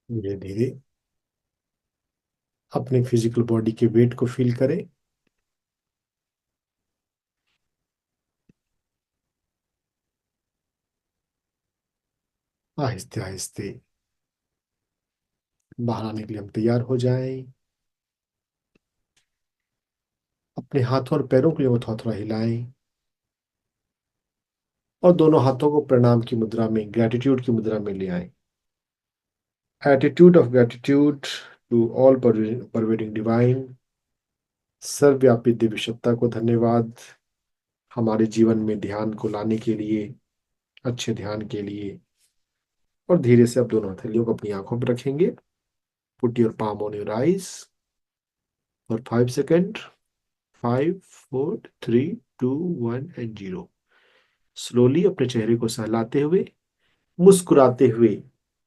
[SPEAKER 2] धीरे धीरे अपने फिजिकल बॉडी के वेट को फील करें। आहिस्ते आहिस्ते बाहर आने के लिए हम तैयार हो जाएं। अपने हाथों और पैरों के लिए वो थोड़ा थोड़ा हिलाएं और दोनों हाथों को प्रणाम की मुद्रा में, ग्रेटिट्यूड की मुद्रा में ले आए। Attitude of gratitude to all pervading divine. सर्वव्यापी दिव्य सत्ता को धन्यवाद हमारे जीवन में ध्यान को लाने के लिए, अच्छे ध्यान के लिए। और धीरे से अब दोनों हथेलियों को अपनी आंखों पर रखेंगे। Put your palm on your eyes for 5 second. 5, 4, 3, 2, 1 and 0। Slowly अपने चेहरे को सहलाते हुए, मुस्कुराते हुए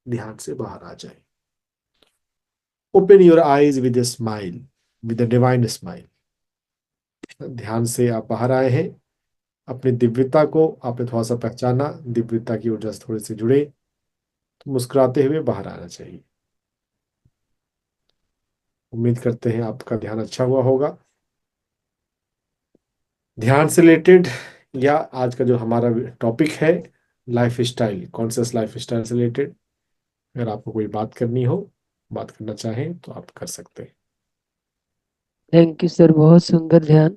[SPEAKER 2] ध्यान से बाहर आ जाए। Open your eyes with a smile, with a divine smile. ध्यान से आप बाहर आए हैं। अपनी दिव्यता को आपने थोड़ा सा पहचाना, दिव्यता की ऊर्जा से थोड़े से जुड़े, तो मुस्कुराते हुए बाहर आना चाहिए। उम्मीद करते हैं आपका ध्यान अच्छा हुआ होगा। ध्यान से रिलेटेड या आज का जो हमारा टॉपिक है, life style, conscious life style से रिलेटेड, अगर आपको कोई बात करनी हो, बात करना चाहें तो आप कर सकते हैं।
[SPEAKER 1] थैंक यू सर, बहुत सुंदर ध्यान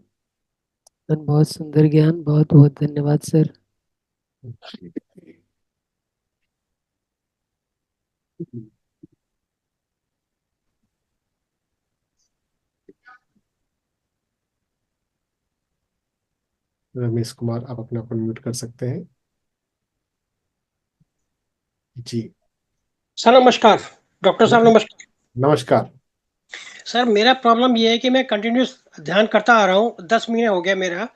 [SPEAKER 1] और बहुत सुंदर ज्ञान। बहुत बहुत धन्यवाद सर।
[SPEAKER 2] रमेश कुमार, आप अपने आप को म्यूट कर सकते हैं। जी।
[SPEAKER 4] सर नमस्कार। डॉक्टर साहब नमस्कार।
[SPEAKER 2] नमस्कार।
[SPEAKER 4] सर मेरा प्रॉब्लम ये है कि मैं कंटिन्यूस ध्यान करता आ रहा हूँ, 10 महीने हो गया मेरा।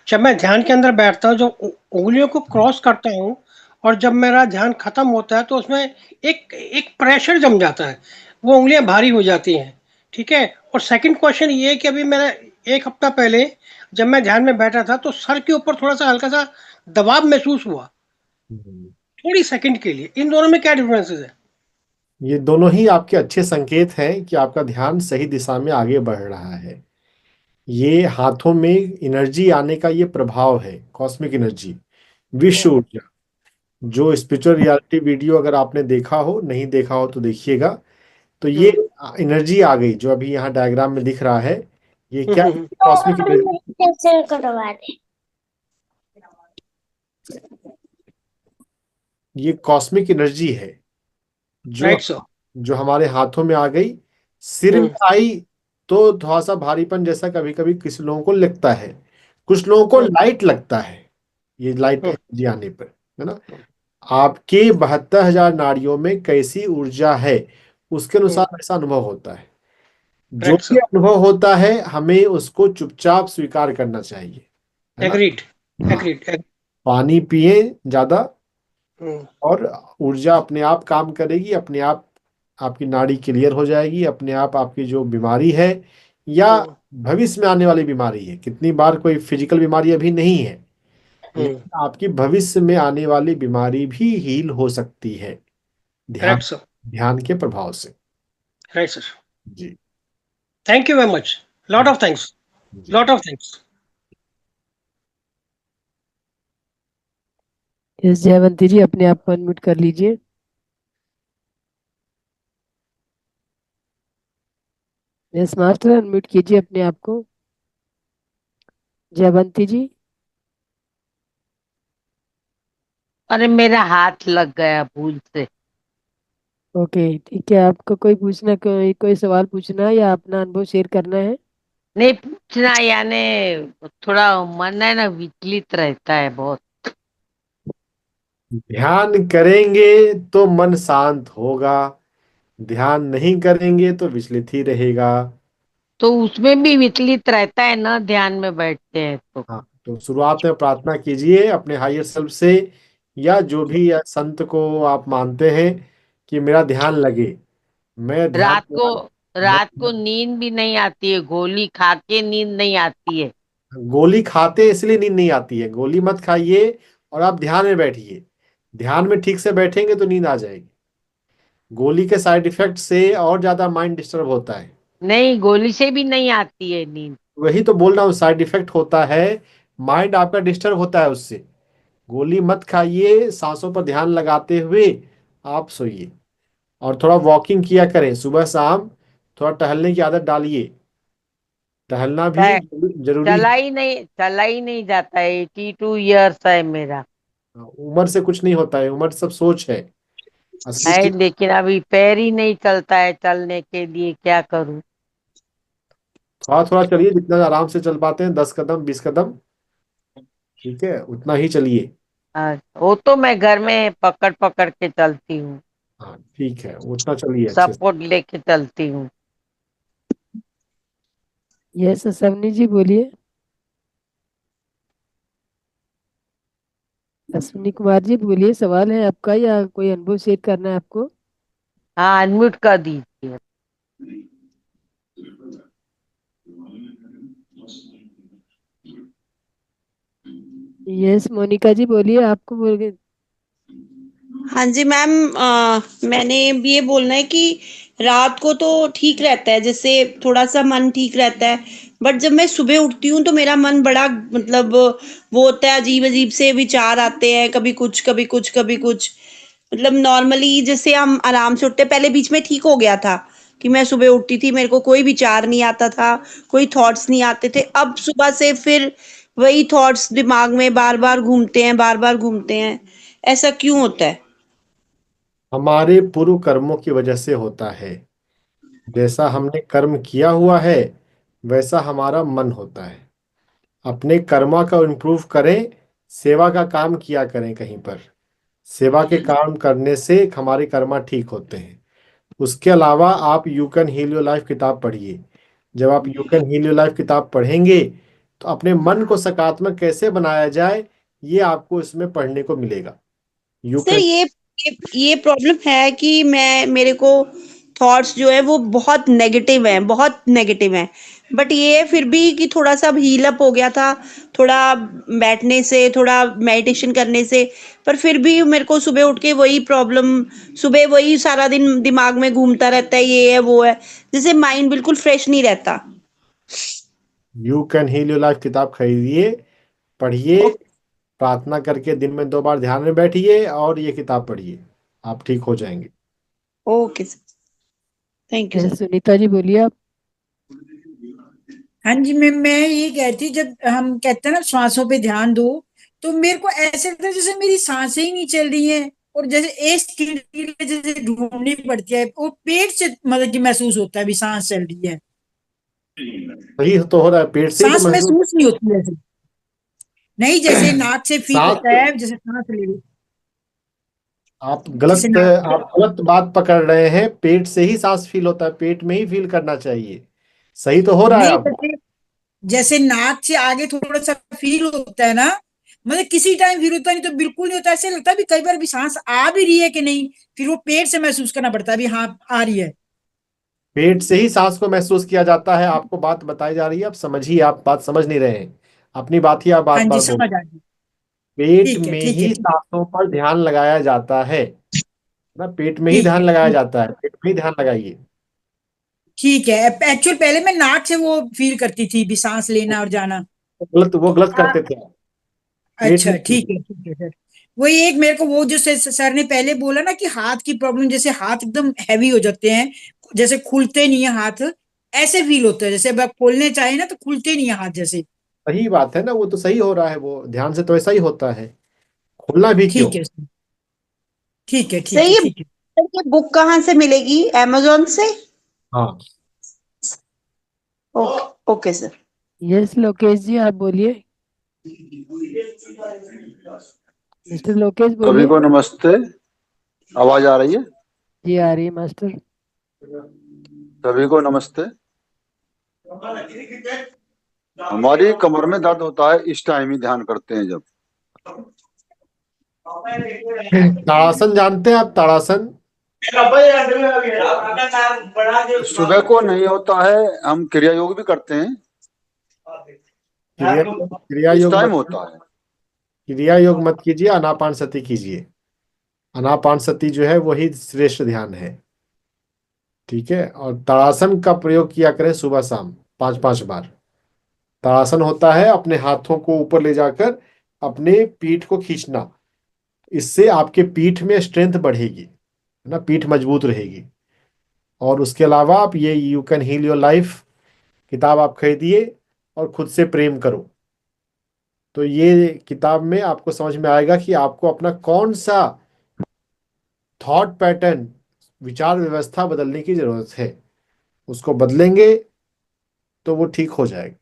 [SPEAKER 4] जब मैं ध्यान के अंदर बैठता हूँ, जो उंगलियों को क्रॉस करता हूँ और जब मेरा ध्यान खत्म होता है तो उसमें एक एक प्रेशर जम जाता है, वो उंगलियां भारी हो जाती हैं। ठीक है। और सेकंड क्वेश्चन ये है कि अभी मेरा 1 हफ्ता पहले जब मैं ध्यान में बैठा था तो सर के ऊपर थोड़ा सा हल्का सा दबाव महसूस हुआ, थोड़ी सेकंड के लिए। इन दोनों में क्या डिफरेंसेस है?
[SPEAKER 2] ये दोनों ही आपके अच्छे संकेत हैं कि आपका ध्यान सही दिशा में आगे बढ़ रहा है। ये हाथों में एनर्जी आने का ये प्रभाव है, कॉस्मिक एनर्जी, विश्व ऊर्जा। जो स्पिरिचुअल रियलिटी वीडियो अगर आपने देखा हो, नहीं देखा हो तो देखिएगा। तो ये एनर्जी आ गई जो अभी यहाँ डायग्राम में दिख रहा है। ये क्या, कॉस्मिक एनर्जी, ये कॉस्मिक एनर्जी है जो
[SPEAKER 4] राइट सर।
[SPEAKER 2] जो हमारे हाथों में आ गई। सिर में आई तो थोड़ा सा भारीपन जैसा कभी कभी किसी लोगों को लगता है, कुछ लोगों को लाइट लगता है। ये लाइट एनर्जी आने पर, है ना, आपके 72,000 नाड़ियों में कैसी ऊर्जा है उसके अनुसार ऐसा अनुभव होता है। जो
[SPEAKER 4] राइट
[SPEAKER 2] भी
[SPEAKER 4] सर।
[SPEAKER 2] अनुभव होता है हमें उसको चुपचाप स्वीकार करना चाहिए, है ना।
[SPEAKER 4] एग्रीड।
[SPEAKER 2] हाँ,
[SPEAKER 4] एग्रीड।
[SPEAKER 2] पानी पिए ज्यादा और ऊर्जा अपने आप काम करेगी, अपने आप आपकी नाड़ी क्लियर हो जाएगी, अपने आप आपकी जो बीमारी है या भविष्य में आने वाली बीमारी है, कितनी बार कोई फिजिकल बीमारी अभी नहीं है लेकिन आपकी भविष्य में आने वाली बीमारी भी हील हो सकती है ध्यान,
[SPEAKER 4] करेक्ट सर।
[SPEAKER 2] ध्यान के प्रभाव से।
[SPEAKER 4] Right sir.
[SPEAKER 2] जी।
[SPEAKER 4] Thank you very much. Lot of thanks.
[SPEAKER 2] जी।
[SPEAKER 4] Lot of thanks.
[SPEAKER 1] Yes Jaywanti ji, अपने आप को अनम्यूट कर लीजिए। यस मास्टर, अनम्यूट कीजिए अपने आप को। जयवंती जी।
[SPEAKER 5] अरे मेरा हाथ लग गया भूल से।
[SPEAKER 1] ओके ठीक है, आपको कोई पूछना, कोई सवाल पूछना है या अपना अनुभव शेयर करना है?
[SPEAKER 5] नहीं पूछना, यानी थोड़ा मन है ना, विचलित रहता है बहुत।
[SPEAKER 2] ध्यान करेंगे तो मन शांत होगा, ध्यान नहीं करेंगे तो विचलित ही रहेगा।
[SPEAKER 5] तो उसमें भी विचलित रहता है ना, ध्यान में बैठते हैं तो।
[SPEAKER 2] हाँ, तो शुरुआत में प्रार्थना कीजिए अपने हायर सेल्फ से या जो भी या संत को आप मानते हैं कि मेरा ध्यान लगे, मैं ध्यान
[SPEAKER 5] रात को
[SPEAKER 2] मैं
[SPEAKER 5] रात को नींद भी नहीं आती है, गोली खा के नींद नहीं आती है।
[SPEAKER 2] गोली खाते इसलिए नींद नहीं आती है, गोली मत खाइए और आप ध्यान में बैठिए। ध्यान में ठीक से बैठेंगे तो नींद आ जाएगी। गोली के साइड इफेक्ट से और ज्यादा माइंड डिस्टर्ब होता है।
[SPEAKER 5] नहीं, गोली से भी नहीं आती है नींद।
[SPEAKER 2] वही तो बोल रहा हूँ, साइड इफेक्ट होता है, माइंड आपका डिस्टर्ब होता है उससे। गोली मत खाइए, सांसों पर ध्यान लगाते हुए आप सोइए। और थोड़ा वॉकिंग किया करें सुबह शाम, थोड़ा टहलने की आदत डालिए। टहलना भी
[SPEAKER 5] चा-
[SPEAKER 2] जरूरी है।
[SPEAKER 5] चला ही नहीं जाता है। 82 ईयर्स है मेरा।
[SPEAKER 2] उम्र से कुछ नहीं होता है, उम्र सब सोच है। असली
[SPEAKER 5] है,
[SPEAKER 2] चीज।
[SPEAKER 5] लेकिन अभी पैर ही नहीं चलता है, चलने के लिए क्या करूं।
[SPEAKER 2] थोड़ा थोड़ा चलिए, जितना आराम से चल पाते हैं, 10 कदम 20 कदम, ठीक है, उतना ही चलिए।
[SPEAKER 5] वो तो मैं घर में पकड़ पकड़ के चलती हूँ।
[SPEAKER 2] हाँ ठीक है, उतना चलिए अच्छे से।
[SPEAKER 5] सपोर्ट लेके चलती हूँ।
[SPEAKER 1] यस सवनी जी बोलिए। अश्विनी कुमार जी बोलिए, सवाल है आपका या कोई अनुभव शेयर करना है आपको?
[SPEAKER 5] हाँ, अनम्यूट कर दीजिए।
[SPEAKER 1] यस मोनिका जी बोलिए, आपको बोल।
[SPEAKER 6] हाँ जी मैम, मैंने ये बोलना है कि रात को तो ठीक रहता है, जैसे थोड़ा सा मन ठीक रहता है, बट जब मैं सुबह उठती हूँ तो मेरा मन बड़ा मतलब वो होता है, अजीब अजीब से विचार आते हैं, कभी कुछ कभी कुछ कभी कुछ। मतलब नॉर्मली जैसे हम आराम से उठते, पहले बीच में ठीक हो गया था कि मैं सुबह उठती थी, मेरे को कोई विचार नहीं आता था, कोई थॉट्स नहीं आते थे। अब सुबह से फिर वही थॉट्स दिमाग में बार बार घूमते हैं, बार बार घूमते हैं। ऐसा क्यों होता है?
[SPEAKER 2] हमारे पूर्व कर्मों की वजह से होता है। जैसा हमने कर्म किया हुआ है, वैसा हमारा मन होता है। अपने कर्मा का इम्प्रूव करें, सेवा का काम किया करें कहीं पर। सेवा के काम करने से हमारे कर्मा ठीक होते हैं। उसके अलावा आप you can heal your life किताब पढ़िए। जब आप you can heal your life किताब पढ़ेंगे, तो अपने मन को सकारात्मक कैसे बनाया जाए, ये आपको इसमें पढ़ने को मिलेगा। You
[SPEAKER 6] sir,
[SPEAKER 2] can.
[SPEAKER 6] ये प्रॉब्लम है कि मैं मेरे को थॉट्स जो है वो बहुत नेगेटिव हैं, बहुत नेगेटिव हैं। बट ये है फिर भी कि थोड़ा सा हील अप हो गया था, थोड़ा बैठने से, थोड़ा मेडिटेशन करने से। पर फिर भी मेरे को सुबह उठ के वही प्रॉब्लम, सुबह वही सारा दिन दिमाग में घूमता रहता है, ये है वो है, जैसे माइंड बिल्कुल फ्रेश नहीं रहता।
[SPEAKER 2] You can heal your life किताब खरीदिए, पढ़िए,
[SPEAKER 6] ओ-
[SPEAKER 2] प्रार्थना करके दिन में 2 बार ध्यान में बैठिए और ये किताब पढ़िए। आप ठीक हो जाएंगे।
[SPEAKER 6] Okay sir, thank you
[SPEAKER 1] yes
[SPEAKER 6] sir.
[SPEAKER 1] Sunita ji बोलिए आप।
[SPEAKER 7] हाँ जी मैम, मैं ये कहती, जब हम कहते हैं ना श्वासों पे ध्यान दो, तो मेरे को ऐसे लगता है जैसे मेरी सांसें ही नहीं चल रही हैं, और जैसे एक सेकंड के लिए जैसे ढूंढनी पड़ती है, और पेट से मतलब कि महसूस होता है भी सांस चल रही है।
[SPEAKER 2] सही तो हो रहा है, पेट से ही तो
[SPEAKER 7] सांस
[SPEAKER 2] महसूस।
[SPEAKER 7] महसूस नहीं होती जैसे, नहीं जैसे नाक से फील
[SPEAKER 2] सांस
[SPEAKER 7] होता है जैसे सांस ले रही,
[SPEAKER 2] आप
[SPEAKER 7] जैसे
[SPEAKER 2] गलत
[SPEAKER 7] नाक से।
[SPEAKER 2] आप गलत बात पकड़ रहे हैं। पेट से ही सांस फील होता है, पेट में ही फील करना चाहिए। सही तो हो रहा है
[SPEAKER 7] नहीं,
[SPEAKER 2] आपका।
[SPEAKER 7] जैसे जैसे नाक से आगे थोड़ा सा फील होता है ना, मतलब किसी टाइम फील होता है, नहीं तो बिल्कुल नहीं होता। ऐसे लगता है भी कई बार भी सांस आ भी रही है कि नहीं, फिर वो पेट से महसूस करना पड़ता है भी हाँ आ रही है।
[SPEAKER 2] पेट से ही सांस को महसूस किया जाता है। आपको बात बताई जा रही है, आप समझिए, आप बात समझ नहीं रहे हैं। अपनी बात ही आप बार
[SPEAKER 7] हाँ
[SPEAKER 2] बार
[SPEAKER 7] जी,
[SPEAKER 2] बोल।
[SPEAKER 7] समझ आ गई।
[SPEAKER 2] पेट
[SPEAKER 7] ठीक है,
[SPEAKER 2] में
[SPEAKER 7] ठीक है,
[SPEAKER 2] ही
[SPEAKER 7] ठीक है।
[SPEAKER 2] सांसों पर ध्यान लगाया जाता है ना, पेट में ही
[SPEAKER 7] ठीक
[SPEAKER 2] ध्यान
[SPEAKER 7] है,
[SPEAKER 2] लगाया
[SPEAKER 7] ठीक।
[SPEAKER 2] जाता है, पेट में ही ध्यान लगाइए।
[SPEAKER 7] ठीक है, एक्चुअल पहले मैं नाक से वो फील करती थी भी सांस लेना और जाना।
[SPEAKER 2] वो गलत
[SPEAKER 7] हाँ।
[SPEAKER 2] करते थे आप। पेट
[SPEAKER 7] अच्छा,
[SPEAKER 2] में
[SPEAKER 7] ठीक है सर। वही एक मेरे को वो जो सर ने पहले बोला ना कि हाथ की प्रॉब्लम, जैसे हाथ एकदम हैवी हो जाते हैं, जैसे खुलते नहीं है हाथ, ऐसे फील होता है जैसे अब आप खोलने चाहे ना तो खुलते नहीं है हाथ जैसे।
[SPEAKER 2] सही बात है ना, वो तो सही हो रहा है, वो ध्यान से तो ऐसा ही होता है। खोलना भी क्यों।
[SPEAKER 7] ठीक है सर, ठीक है,
[SPEAKER 6] सर,
[SPEAKER 7] ठीक है,
[SPEAKER 6] ये
[SPEAKER 7] ठीक है।
[SPEAKER 6] बुक कहाँ से मिलेगी? अमेजोन से?
[SPEAKER 2] हाँ।
[SPEAKER 6] Okay, okay sir.
[SPEAKER 1] Yes Lokesh ji आप बोलिए। मिस्टर लोकेश
[SPEAKER 8] सभी
[SPEAKER 1] बोलिए।
[SPEAKER 8] को नमस्ते। आवाज आ रही है?
[SPEAKER 1] जी आ रही है मास्टर।
[SPEAKER 8] सभी को नमस्ते। हमारी कमर में दर्द होता है इस टाइम ही ध्यान करते हैं जब।
[SPEAKER 2] ताड़ासन जानते हैं आप, ताड़ासन?
[SPEAKER 8] सुबह को नहीं होता है, हम क्रिया योग भी करते हैं,
[SPEAKER 2] क्रिया क्रिया
[SPEAKER 8] इस
[SPEAKER 2] योग
[SPEAKER 8] टाइम
[SPEAKER 2] मत
[SPEAKER 8] होता है।
[SPEAKER 2] क्रिया योग मत कीजिए, आनापान सती कीजिए। आनापान सती जो है वही श्रेष्ठ ध्यान है। ठीक है। और ताड़ासन का प्रयोग किया करें सुबह शाम 5-5 बार। ताड़ासन होता है अपने हाथों को ऊपर ले जाकर अपने पीठ को खींचना। इससे आपके पीठ में स्ट्रेंथ बढ़ेगी, है ना, पीठ मजबूत रहेगी। और उसके अलावा आप ये you can heal your life किताब आप खरीदिए और खुद से प्रेम करो। तो ये किताब में आपको समझ में आएगा कि आपको अपना कौन सा थॉट पैटर्न, विचार व्यवस्था बदलने की जरूरत है। उसको बदलेंगे तो वो ठीक हो जाएगा।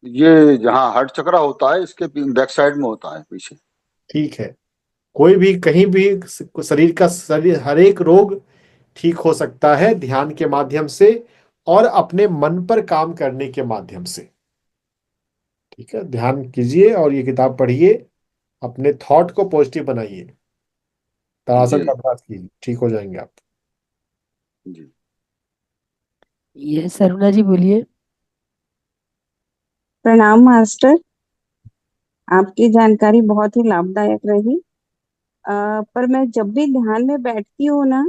[SPEAKER 8] ये जहाँ हार्ट चक्रा होता है इसके बैक साइड में होता है पीछे।
[SPEAKER 2] ठीक है। कोई भी कहीं भी शरीर हर एक रोग ठीक हो सकता है ध्यान के माध्यम से और अपने मन पर काम करने के माध्यम से। ठीक है, ध्यान कीजिए और ये किताब पढ़िए, अपने थॉट को पॉजिटिव बनाइए, तारासन
[SPEAKER 8] जी
[SPEAKER 2] का अभ्यास कीजिए, ठीक हो जाएंगे आप।
[SPEAKER 8] जी।
[SPEAKER 1] ये सरुणा जी बोलिए।
[SPEAKER 9] प्रणाम मास्टर, आपकी जानकारी बहुत ही लाभदायक रही। पर मैं जब भी ध्यान में बैठती हूँ ना,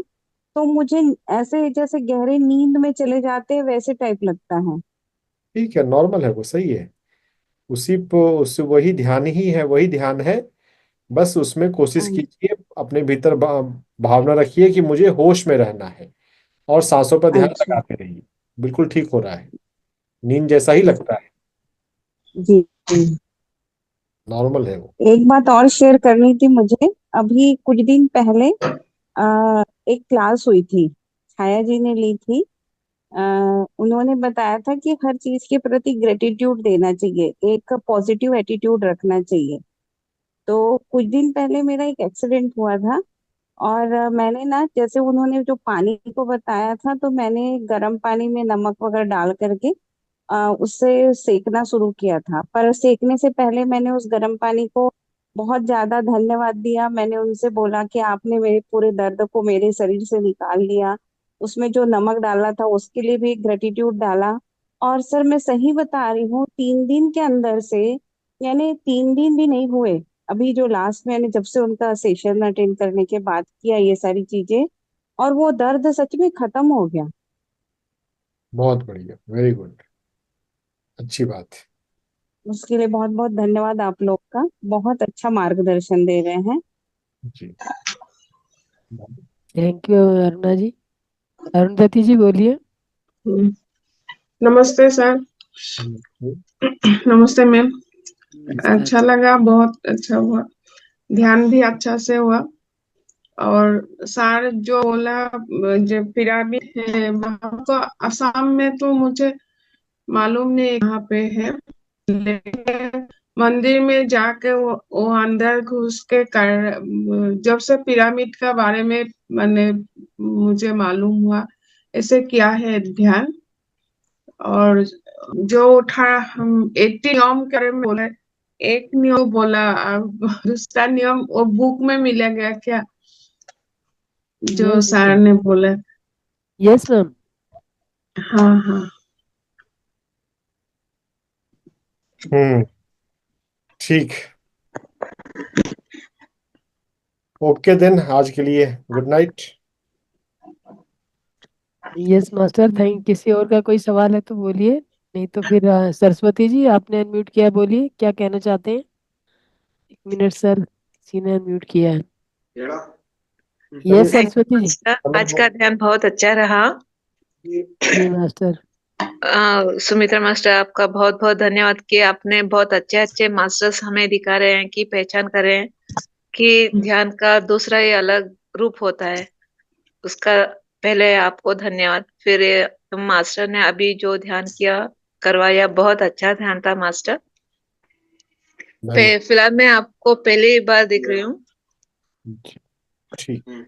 [SPEAKER 9] तो मुझे ऐसे जैसे गहरे नींद में चले जाते हैं वैसे टाइप लगता है।
[SPEAKER 2] ठीक है, नॉर्मल है, वो सही है। उसी वही ध्यान ही है, वही ध्यान है। बस उसमें कोशिश
[SPEAKER 9] हाँ,
[SPEAKER 2] कीजिए, अपने भीतर भावना रखिए कि मुझे होश में रहना है और सांसों पर ध्यान
[SPEAKER 9] अच्छा।
[SPEAKER 2] लगाते रहिए। बिल्कुल ठीक हो रहा है, नींद जैसा ही लगता है,
[SPEAKER 9] जी जी।
[SPEAKER 2] नॉर्मल है वो।
[SPEAKER 9] एक बात और शेयर करनी थी मुझे। अभी कुछ दिन पहले एक क्लास हुई थी, छाया जी ने ली थी। अ, उन्होंने बताया था कि हर चीज के प्रति ग्रेटिट्यूड देना चाहिए, एक पॉजिटिव एटीट्यूड रखना चाहिए। तो कुछ दिन पहले मेरा एक एक्सीडेंट हुआ था, और मैंने ना, जैसे उन्होंने जो पानी को बताया था, तो मैंने गर्म पानी में नमक वगैरह डाल करके उससे सेकना शुरू किया था। पर सेकने से पहले मैंने उस गर्म पानी को बहुत ज्यादा धन्यवाद दिया। मैंने उनसे बोला कि आपने मेरे पूरे दर्द को मेरे शरीर से निकाल लिया। उसमें जो नमक डाला था उसके लिए भी ग्रेटिट्यूड डाला। और सर मैं सही बता रही हूँ, 3 दिन के अंदर से, यानी 3 दिन भी नहीं हुए, अभी जो लास्ट मैंने जब से उनका सेशन अटेंड करने के बाद किया ये सारी चीजें, और वो दर्द सच में खत्म हो गया।
[SPEAKER 2] बहुत बढ़िया, वेरी गुड, अच्छी बात है।
[SPEAKER 9] उसके लिए बहुत बहुत धन्यवाद आप लोग का, बहुत अच्छा मार्गदर्शन दे रहे हैं।
[SPEAKER 2] जी,
[SPEAKER 1] थैंक यू अरुणा जी। अरुणधति जी बोलिए।
[SPEAKER 10] हम्म, नमस्ते सर।
[SPEAKER 2] हम्म,
[SPEAKER 10] नमस्ते मैम।
[SPEAKER 1] नमस्कार।
[SPEAKER 10] अच्छा लगा, बहुत अच्छा हुआ, ध्यान भी अच्छा से हुआ। और सर जो बोला, जो पिरामिड है वहां तो असम में, तो मुझे मालूम नहीं कहाँ पे है, लेकिन मंदिर में जाके वो अंदर घुस के कर, जब से पिरामिड का बारे में मैंने मुझे मालूम हुआ, ऐसे किया है ध्यान। और जो उठा, हम 80 नियम के बारे में बोले, एक नियम बोला, दूसरा नियम वो बुक में मिला गया क्या, जो
[SPEAKER 1] यस
[SPEAKER 10] सर
[SPEAKER 1] मैम।
[SPEAKER 10] ने बोला?
[SPEAKER 1] Yes ma'am.
[SPEAKER 10] हाँ हाँ।
[SPEAKER 2] हम्म, ठीक। ओके देन, आज के लिए good night.
[SPEAKER 1] Yes master, thank. किसी और का कोई सवाल है तो बोलिए, नहीं तो फिर सरस्वती जी आपने अनम्यूट किया है, बोलिए क्या कहना चाहते हैं। 1 मिनट सर, किसी ने अनम्यूट किया है। Yes
[SPEAKER 11] thank
[SPEAKER 1] Saraswati
[SPEAKER 11] you
[SPEAKER 1] ji.
[SPEAKER 11] Master, आज का ध्यान बहुत अच्छा रहा।
[SPEAKER 1] जी मास्टर।
[SPEAKER 11] सुमित्रा मास्टर, आपका बहुत बहुत धन्यवाद कि आपने बहुत अच्छे अच्छे मास्टर्स हमें दिखा रहे हैं, कि पहचान कर रहे हैं कि ध्यान का दूसरा ही अलग रूप होता है। उसका पहले आपको धन्यवाद। फिर मास्टर ने अभी जो ध्यान किया करवाया, बहुत अच्छा ध्यान था मास्टर। फिलहाल मैं आपको पहली बार देख रही हूँ।
[SPEAKER 2] ठीक।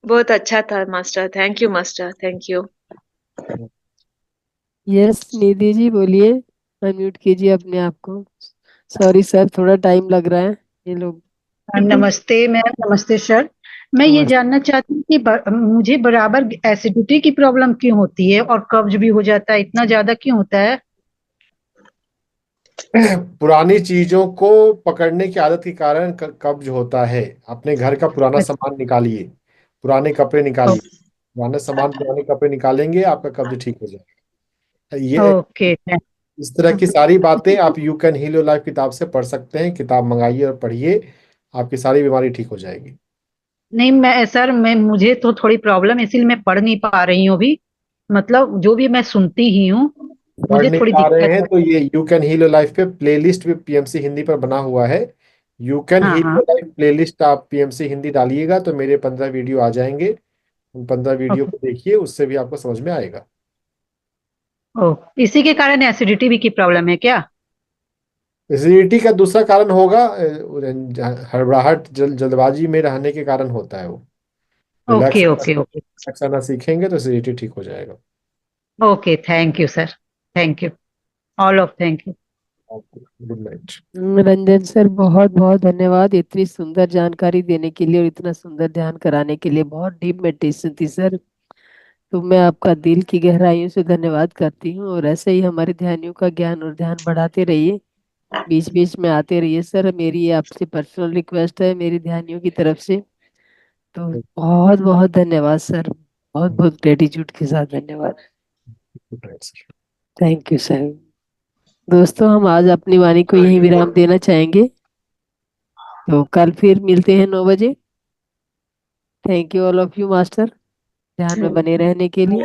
[SPEAKER 11] बहुत अच्छा था master, thank you master, thank you.
[SPEAKER 1] Yes Nidhi ji बोलिए, अनम्यूट कीजिए अपने आप को। सॉरी सर, थोड़ा टाइम लग रहा है, ये लोग।
[SPEAKER 12] नमस्ते मैम, नमस्ते सर। मैं ये
[SPEAKER 1] नमस्ते।
[SPEAKER 12] जानना चाहती हूँ कि मुझे बराबर एसिडिटी की प्रॉब्लम क्यों होती है और कब्ज भी हो जाता है, इतना ज्यादा क्यों होता है?
[SPEAKER 2] पुरानी चीजों को पकड़ने की आदत के कारण कब्ज होता है। अपने घर का पुराना सामान निकालिए, पुराने कपड़े निकालिए, पुराने सामान, पुराने कपड़े निकालेंगे, आपका कब्ज ठीक हो जाएगा। ये
[SPEAKER 12] ओके।
[SPEAKER 2] इस तरह की सारी बातें आप you can heal your life किताब से पढ़ सकते हैं। किताब मंगाइए और पढ़िए, आपकी सारी बीमारी ठीक हो जाएगी।
[SPEAKER 12] नहीं मैं सर, मैं मुझे तो थोड़ी प्रॉब्लम है, इसीलिए मैं पढ़ नहीं पा रही हूँ अभी। मतलब जो भी मैं सुनती ही हूँ,
[SPEAKER 2] पढ़
[SPEAKER 12] मुझे
[SPEAKER 2] नहीं
[SPEAKER 12] थोड़ी
[SPEAKER 2] पा रहे
[SPEAKER 12] दिक्कत
[SPEAKER 2] हैं
[SPEAKER 12] है।
[SPEAKER 2] तो ये you can heal your life पे प्लेलिस्ट भी पीएमसी हिंदी पर बना हुआ है। यू कैन
[SPEAKER 12] हाँ
[SPEAKER 2] हील
[SPEAKER 12] हाँ।
[SPEAKER 2] योर लाइफ प्लेलिस्ट आप पीएमसी हिंदी डालिएगा तो मेरे 15 वीडियो आ जाएंगे। उन 15 वीडियो
[SPEAKER 12] ओके।
[SPEAKER 2] को देखिए, उससे भी आपको समझ में आएगा।
[SPEAKER 12] ओ, इसी के कारण एसिडिटी भी की प्रॉब्लम है क्या?
[SPEAKER 2] एसिडिटी का दूसरा कारण होगा हड़बड़ाहट, जल्दबाजी में रहने के कारण होता है वो। Relax
[SPEAKER 12] okay okay okay.
[SPEAKER 2] Relax आना सीखेंगे तो एसिडिटी ठीक हो जाएगा।
[SPEAKER 12] Okay, thank you sir, thank you, all of thank you.
[SPEAKER 2] Good night.
[SPEAKER 1] Ranjan sir, बहुत बहुत धन्यवाद इतनी सुंदर जानकारी देने के लिए और इतना सुंदर ध्यान कराने के लिए। बहुत डीप मेडिटेशन थी सर। तो मैं आपका दिल की गहराइयों से धन्यवाद करती हूँ, और ऐसे ही हमारे ध्यानियों का ज्ञान और ध्यान बढ़ाते रहिए, बीच बीच में आते रहिए सर। मेरी ये आपसे पर्सनल रिक्वेस्ट है मेरी ध्यानियों की तरफ से। तो बहुत बहुत धन्यवाद सर, बहुत बहुत ग्रेटिट्यूड के साथ धन्यवाद।
[SPEAKER 2] Good night sir.
[SPEAKER 1] Thank you sir. दोस्तों, हम आज अपनी वाणी को यहीं विराम देना चाहेंगे। तो कल फिर मिलते हैं 9 बजे। Thank you all of you master, ध्यान में बने रहने के लिए।